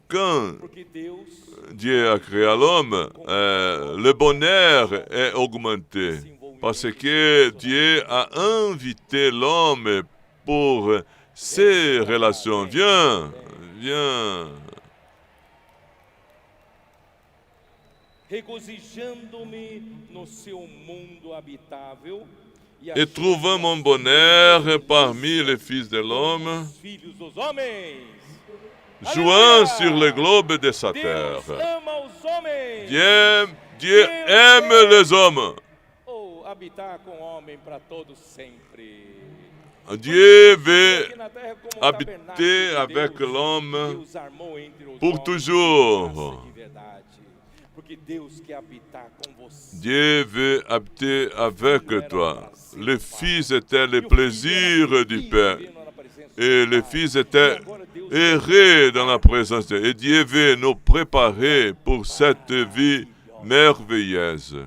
A: quand
B: Porque Deus
A: Dieu a créé l'homme, le bonheur est augmenté parce que Dieu a invité l'homme pour ses relations. Viens, viens.
B: regozijando-me no seu mundo habitável
A: Et trouvant mon bonheur parmi les fils de l'homme,
B: os filhos dos homens.
A: jouant sur le globe de sa terre.
B: Deus ama os homens.
A: Dieu aime les hommes.
B: Ou habitar com o homem para todos sempre.
A: Dieu veut
B: Aqui na terra como
A: habiter
B: tabernáculo de
A: avec
B: Deus,
A: l'homme
B: Deus armou entre os
A: pour
B: homens
A: toujours.
B: graça de verdade. Porque Deus quer habitar com você.
A: Dieu veut habiter avec toi. Les fils étaient les plaisirs du Père. Et les fils étaient heureux dans la présence de Dieu. Et Dieu veut nous préparer pour cette vie merveilleuse.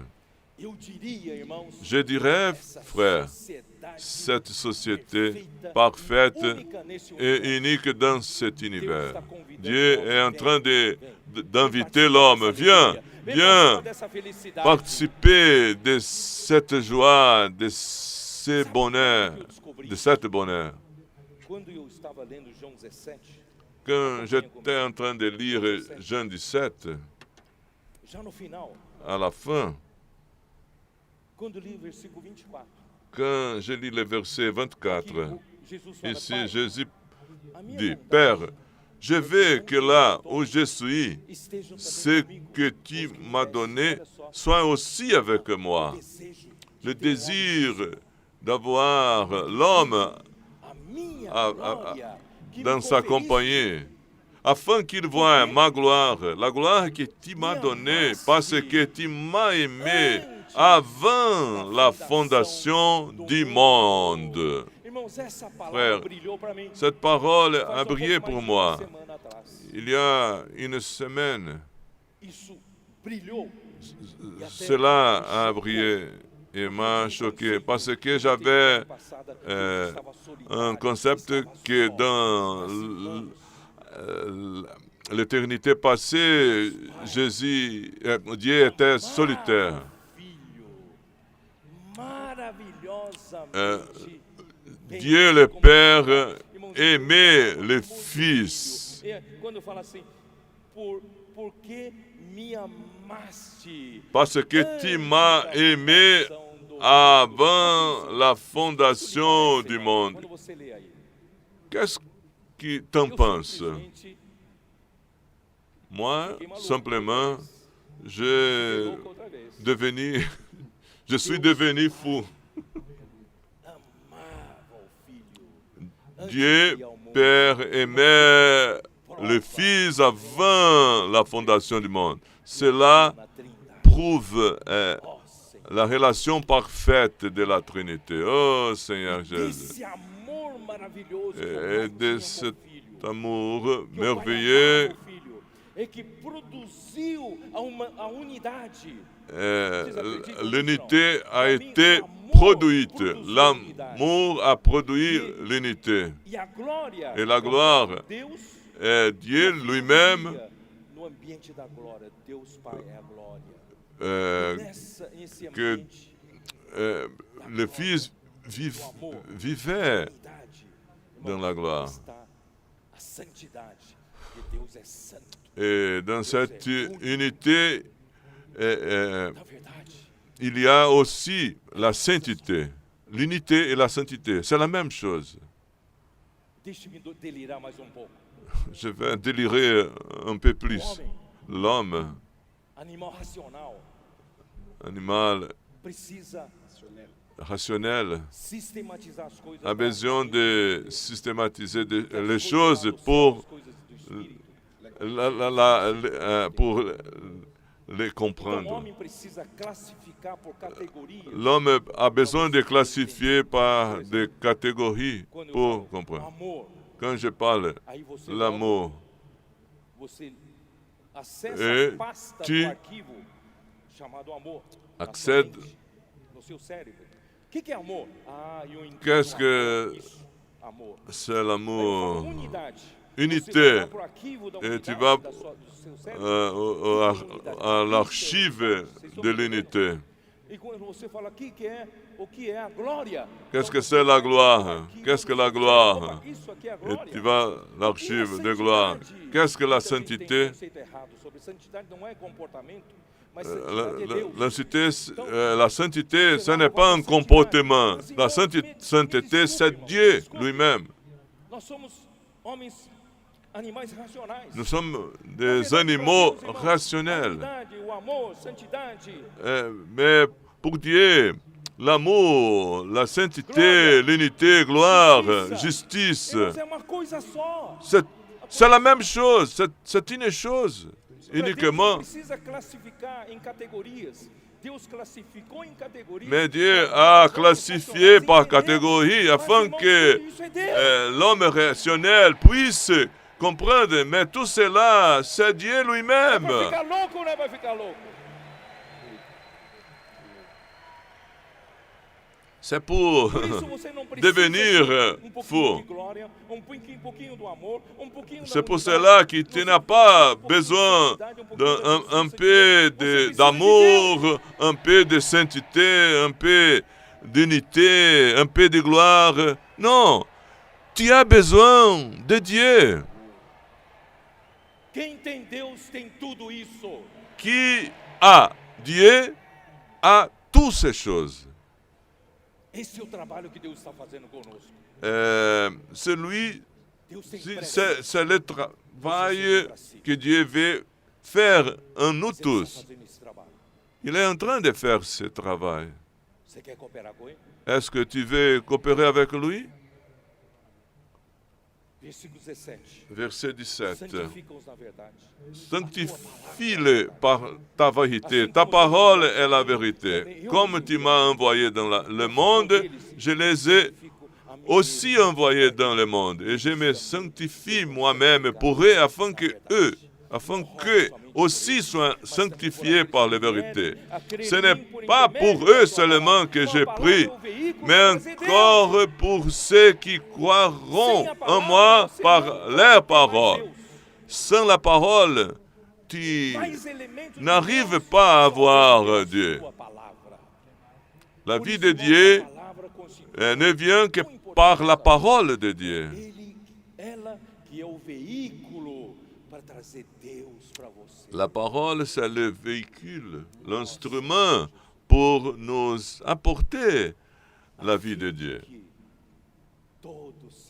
B: Eu diria, irmãos,
A: Je dirais,
B: essa
A: frère,
B: sociedade
A: cette société parfaite
B: única nesse
A: et
B: universo.
A: unique dans cet univers. Dieu est en train d'inviter l'homme. Viens, viens
B: dessa felicidade.
A: participer de cette joie, de ce bonheur, de cette bonheur.
B: Quando eu estava lendo João 17,
A: Quand j'étais en train de lire Jean 17,
B: já no final,
A: à la fin,
B: quando li o versículo 24,
A: quand je lis le verset 24,
B: que Jesus fala,
A: ici
B: Pai,
A: Jésus
B: a minha
A: dit,
B: vontade
A: Père, je veux que là où je suis,
B: estejam também
A: ce
B: comigo,
A: que tu m'as donné soit aussi avec moi.
B: desejo
A: Le désir d'avoir l'homme
B: a minha
A: a-
B: glória, que
A: dans
B: me
A: sa
B: conferiste,
A: compagnie, afin qu'il voie ma gloire, la gloire que tu m'as donnée, parce que tu m'as aimé avant la fondation du monde.
B: Irmãos, Irmãos, essa palavra
A: Frère,
B: brilhou para mim.
A: cette parole
B: Faz
A: a
B: um pouco
A: brillé
B: mais
A: pour
B: de uma
A: moi
B: semana atrás.
A: il y a une semaine.
B: Isso brilhou. E até
A: Cela a
B: chocou.
A: brillé et m'a choqué parce que j'avais un concept que dans l'éternité passée, Dieu était solitaire. Dieu le Père aimait le Fils. Parce que tu m'as aimé avant la fondation du monde. Qu'est-ce que tu en penses? Moi, simplement, je suis devenu fou. Dieu, Père, aimait le Fils avant la fondation du monde. Cela prouve la relation parfaite de la Trinité. Oh Seigneur Jésus. Et de cet amour merveilleux l'unité a été produite. L'amour a produit l'unité. Et la gloire est Dieu lui-même. Que le Fils vivait dans la gloire. Et dans cette unité, il y a aussi la sainteté. L'unité et la sainteté, c'est la même chose. Je vais délirer un peu plus. L'homme, animal rationnel, a besoin de systématiser les choses pour les comprendre. L'homme a besoin de classifier par des catégories pour comprendre. Quand je parle l'amour, et tu accèdes. Qu'est-ce que c'est l'amour? Unité. Et tu vas à l'archive de l'unité. Qu'est-ce que c'est la gloire? Qu'est-ce que la gloire? Et tu vas à l'archive de gloire. Qu'est-ce que la sainteté? La sainteté, ce n'est pas un comportement. La sainteté, c'est Dieu lui-même. Nous sommes des animaux rationnels. Mais pour Dieu, l'amour, la sainteté, l'unité, gloire, justice, c'est la même chose, c'est une chose. Uniquement. Mais Dieu a classifié par catégorie afin que l'homme rationnel puisse comprendre. Mais tout cela, c'est Dieu lui-même. C'est pour devenir fou. C'est pour cela que tu n'as pas besoin d'un peu d'amour, un peu de sainteté, un peu d'unité, un peu de gloire. Non, tu as besoin de Dieu. Qui a Dieu a toutes ces choses.
B: Esse é o trabalho que Deus está fazendo conosco.
A: C'est le travail que Dieu veut faire en nous tous. Il est en train de faire ce travail. Est-ce que tu veux coopérer avec lui? Verset 17. Sanctifie-le par ta vérité. Ta parole est la vérité. Comme tu m'as envoyé dans le monde, je les ai aussi envoyé dans le monde. Et je me sanctifie moi-même pour eux, afin que aussi soient sanctifiés par la vérité. Ce n'est pas pour eux seulement que je prie, mais encore pour ceux qui croiront en moi par leur parole. Sans la parole, tu n'arrives pas à voir Dieu. La vie de Dieu ne vient que par la parole de Dieu. La parole, c'est le véhicule, l'instrument pour nous apporter la vie de Dieu,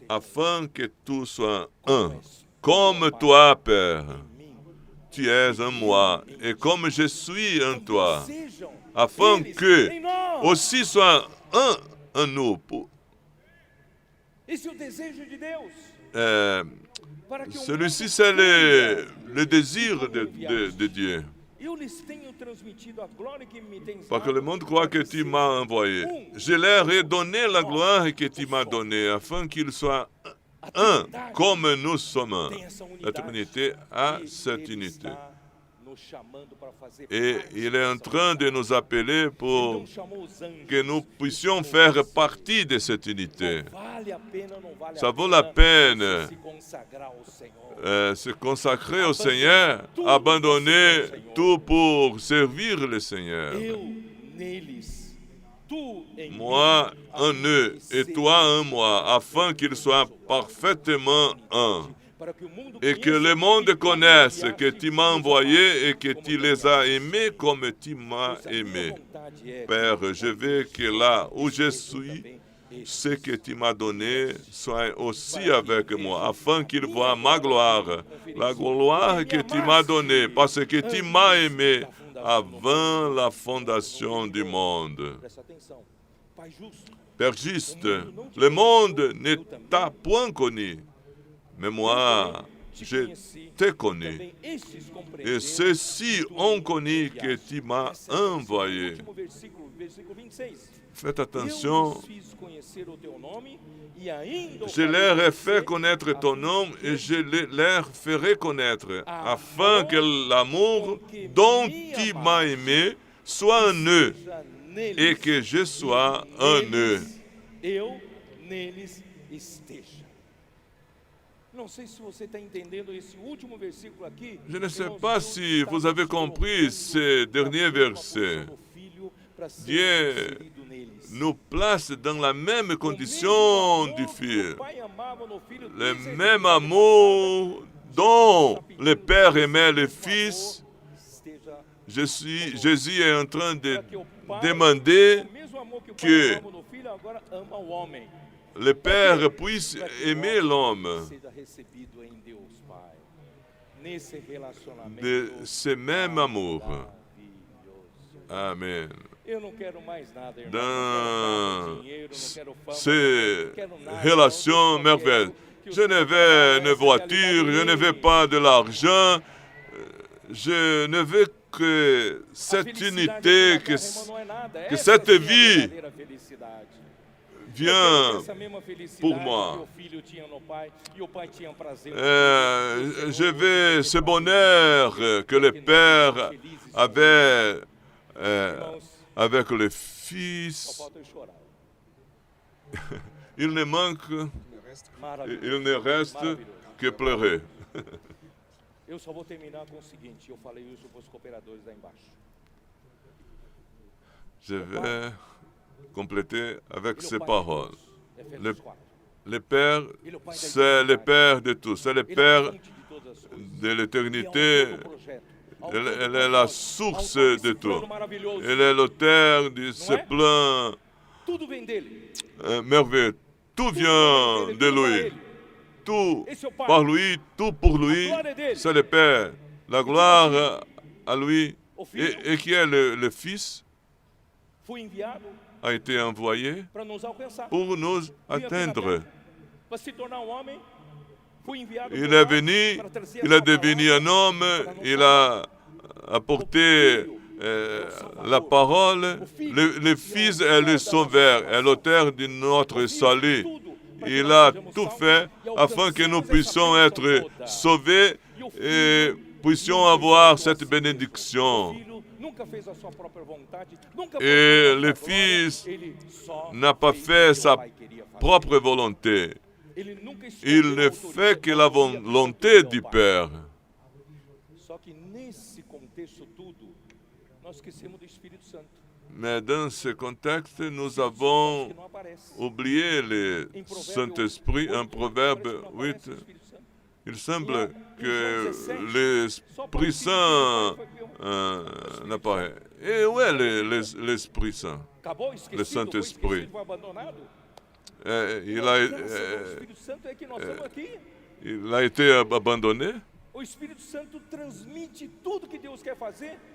A: afin que tout soit un. Comme toi, Père, tu es en moi, et comme je suis en toi, afin que aussi soit un en nous. Celui-ci, c'est le désir de Dieu. Parce que le monde croit que tu m'as envoyé. Je leur ai donné la gloire que tu m'as donnée, afin qu'ils soient un, comme nous sommes un. La Trinité a cette unité. Et il est en train de nous appeler pour que nous puissions faire partie de cette unité. Ça vaut la peine se consacrer au Seigneur, abandonner tout pour servir le Seigneur. Moi en eux et toi en moi, afin qu'ils soient parfaitement un. Et que le monde connaisse que tu m'as envoyé et que tu les as aimés comme tu m'as aimé. Père, je veux que là où je suis, ce que tu m'as donné soit aussi avec moi, afin qu'ils voient ma gloire, la gloire que tu m'as donnée, parce que tu m'as aimé avant la fondation du monde. Père juste, le monde ne t'a point connu, mais moi, je t'ai connu. Et ceux-ci ont connu que tu m'as envoyé. Faites attention. Je leur ai fait connaître ton nom et je leur ferai connaître, afin que l'amour dont tu m'as aimé soit en eux et que je sois en eux. Je ne sais pas si vous avez compris ce dernier verset. Dieu nous place dans la même condition du Fils. Le même amour dont le Père aimait le Fils. Jésus est en train de demander que le Père puisse aimer l'homme de ce même amour. Amen. Dans ces relations merveilleuses, je ne veux une voiture, je ne veux pas de l'argent, je ne veux que cette unité, que cette vie vient pour moi. Je veux ce bonheur que le Père avait avec le Fils. Il ne reste que pleurer. Je vais compléter avec ces paroles. Le Père, c'est le Père de tous. C'est le Père de l'éternité. Elle est la source de tout. Elle est l'auteur de ce plan merveilleux. Tout vient de lui. Tout par lui, tout pour lui. C'est le Père. La gloire à lui. Et qui est le Fils a été envoyé pour nous atteindre. Il est venu, il est devenu un homme, il a apporté la parole. Le Fils est le Sauveur, est l'auteur de notre salut. il a tout fait afin que nous puissions être sauvés et puissions avoir cette bénédiction. Et le Fils n'a pas fait sa propre volonté. Il ne fait que la volonté du Père. Mais dans ce contexte, nous avons oublié le Saint-Esprit. Un Proverbe 8, il semble que l'Esprit Saint n'apparaît. Et où est l'Esprit Saint? Le Saint-Esprit. Il a été abandonné.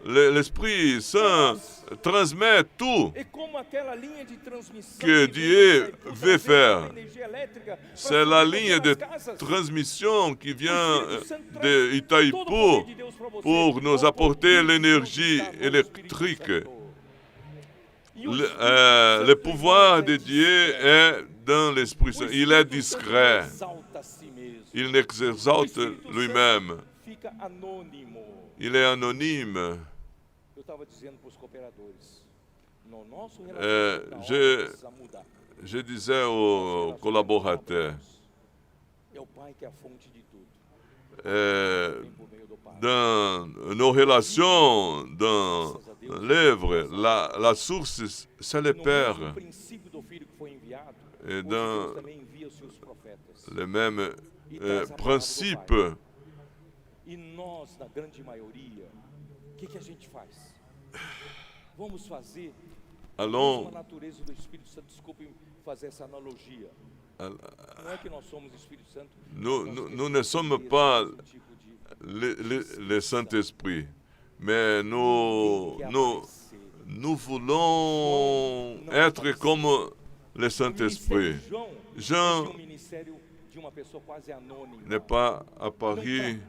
A: L'Esprit Saint transmet tout que Dieu veut faire. C'est la ligne de transmission qui vient de Itaipú pour nous apporter l'énergie électrique. Le pouvoir de Dieu est dans l'Esprit Saint. Il est discret. Il n'exalte lui-même. Il est anonyme. Je disais aux collaborateurs, dans nos relations, dans l'œuvre, la source, c'est le Père. Et dans le même principe,
B: e nós, na grande maioria, o que a gente faz? Vamos fazer a natureza do Espírito Santo. Desculpe fazer essa analogia. Não é que nós somos Espírito Santo.
A: Nous ne sommes pas le Saint-Esprit, mais nous voulons être comme le Saint-Esprit. Jean n'est pas apparu,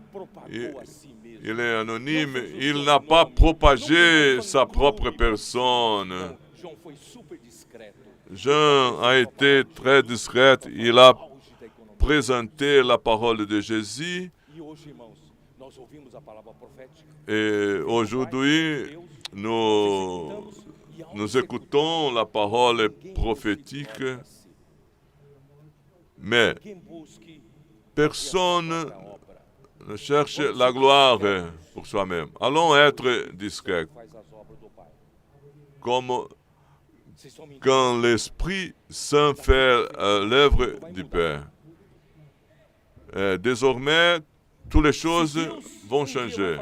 A: il est anonyme, il n'a pas propagé sa propre personne. Jean a été très discret, il a présenté la parole de Jésus. Et aujourd'hui, nous écoutons la parole prophétique. Mais personne ne cherche la gloire pour soi-même. Allons être discrets. Comme quand l'Esprit Saint fait l'œuvre du Père. Désormais, toutes les choses vont changer.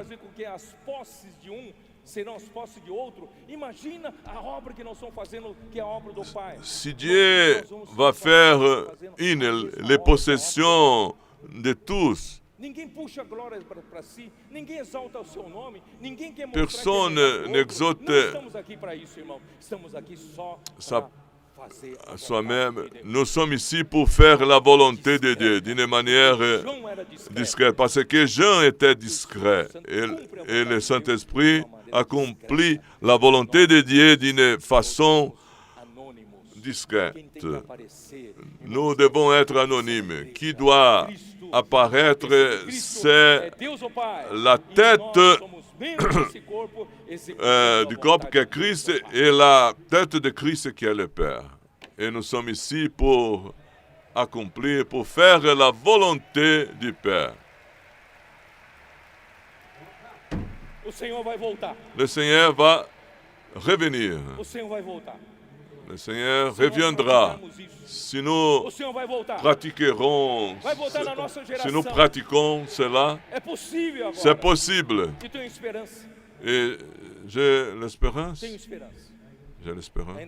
A: Si Dieu va faire les possessions de tous, personne n'exalte soi-même. Nous sommes ici pour faire la volonté de Dieu d'une manière discrète, parce que Jean était discret et le Saint-Esprit accomplit la volonté de Dieu d'une façon discrète. Nous devons être anonymes. Qui doit apparaître, c'est la tête du corps qui est Christ et la tête de Christ qui est le Père. Et nous sommes ici pour accomplir, pour faire la volonté du Père. Le Seigneur va revenir. Le Seigneur reviendra. Si nous pratiquerons, si nous pratiquons cela, c'est possible. Et j'ai l'espérance. J'ai l'espérance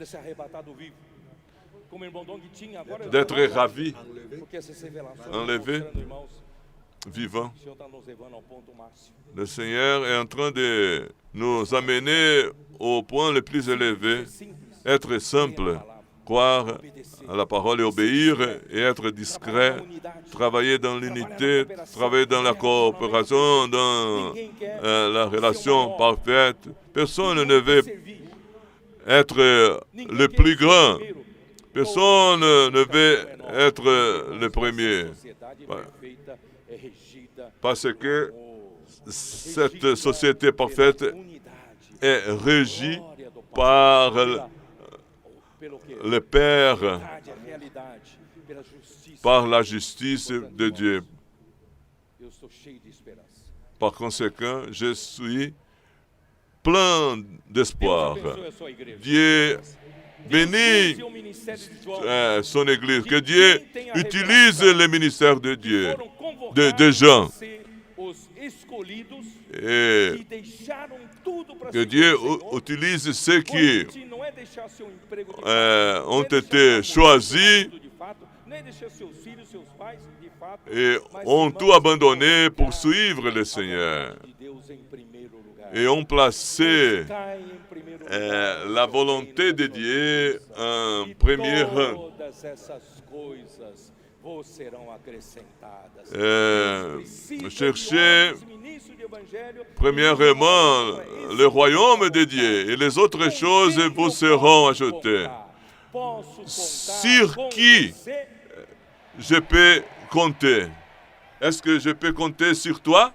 A: d'être ravi, enlevé, vivant. Le Seigneur est en train de nous amener au point le plus élevé, être simple, croire à la parole et obéir, et être discret, travailler dans l'unité, travailler dans la coopération, dans la relation parfaite. Personne ne veut être le plus grand. Personne ne veut être le premier. Parce que cette société parfaite est régie par le Père, par la justice de Dieu. Par conséquent, je suis plein d'espoir. Dieu bénit son Église. Que Dieu utilise le ministère de Dieu, de gens. Et que Dieu utilise ceux qui ont été choisis et ont tout abandonné pour suivre le Seigneur. Et ont placé la volonté de Dieu en premier rang. Cherchez premièrement le royaume de Dieu et les autres choses vous seront ajoutées. Sur qui je peux compter? Est-ce que je peux compter sur toi?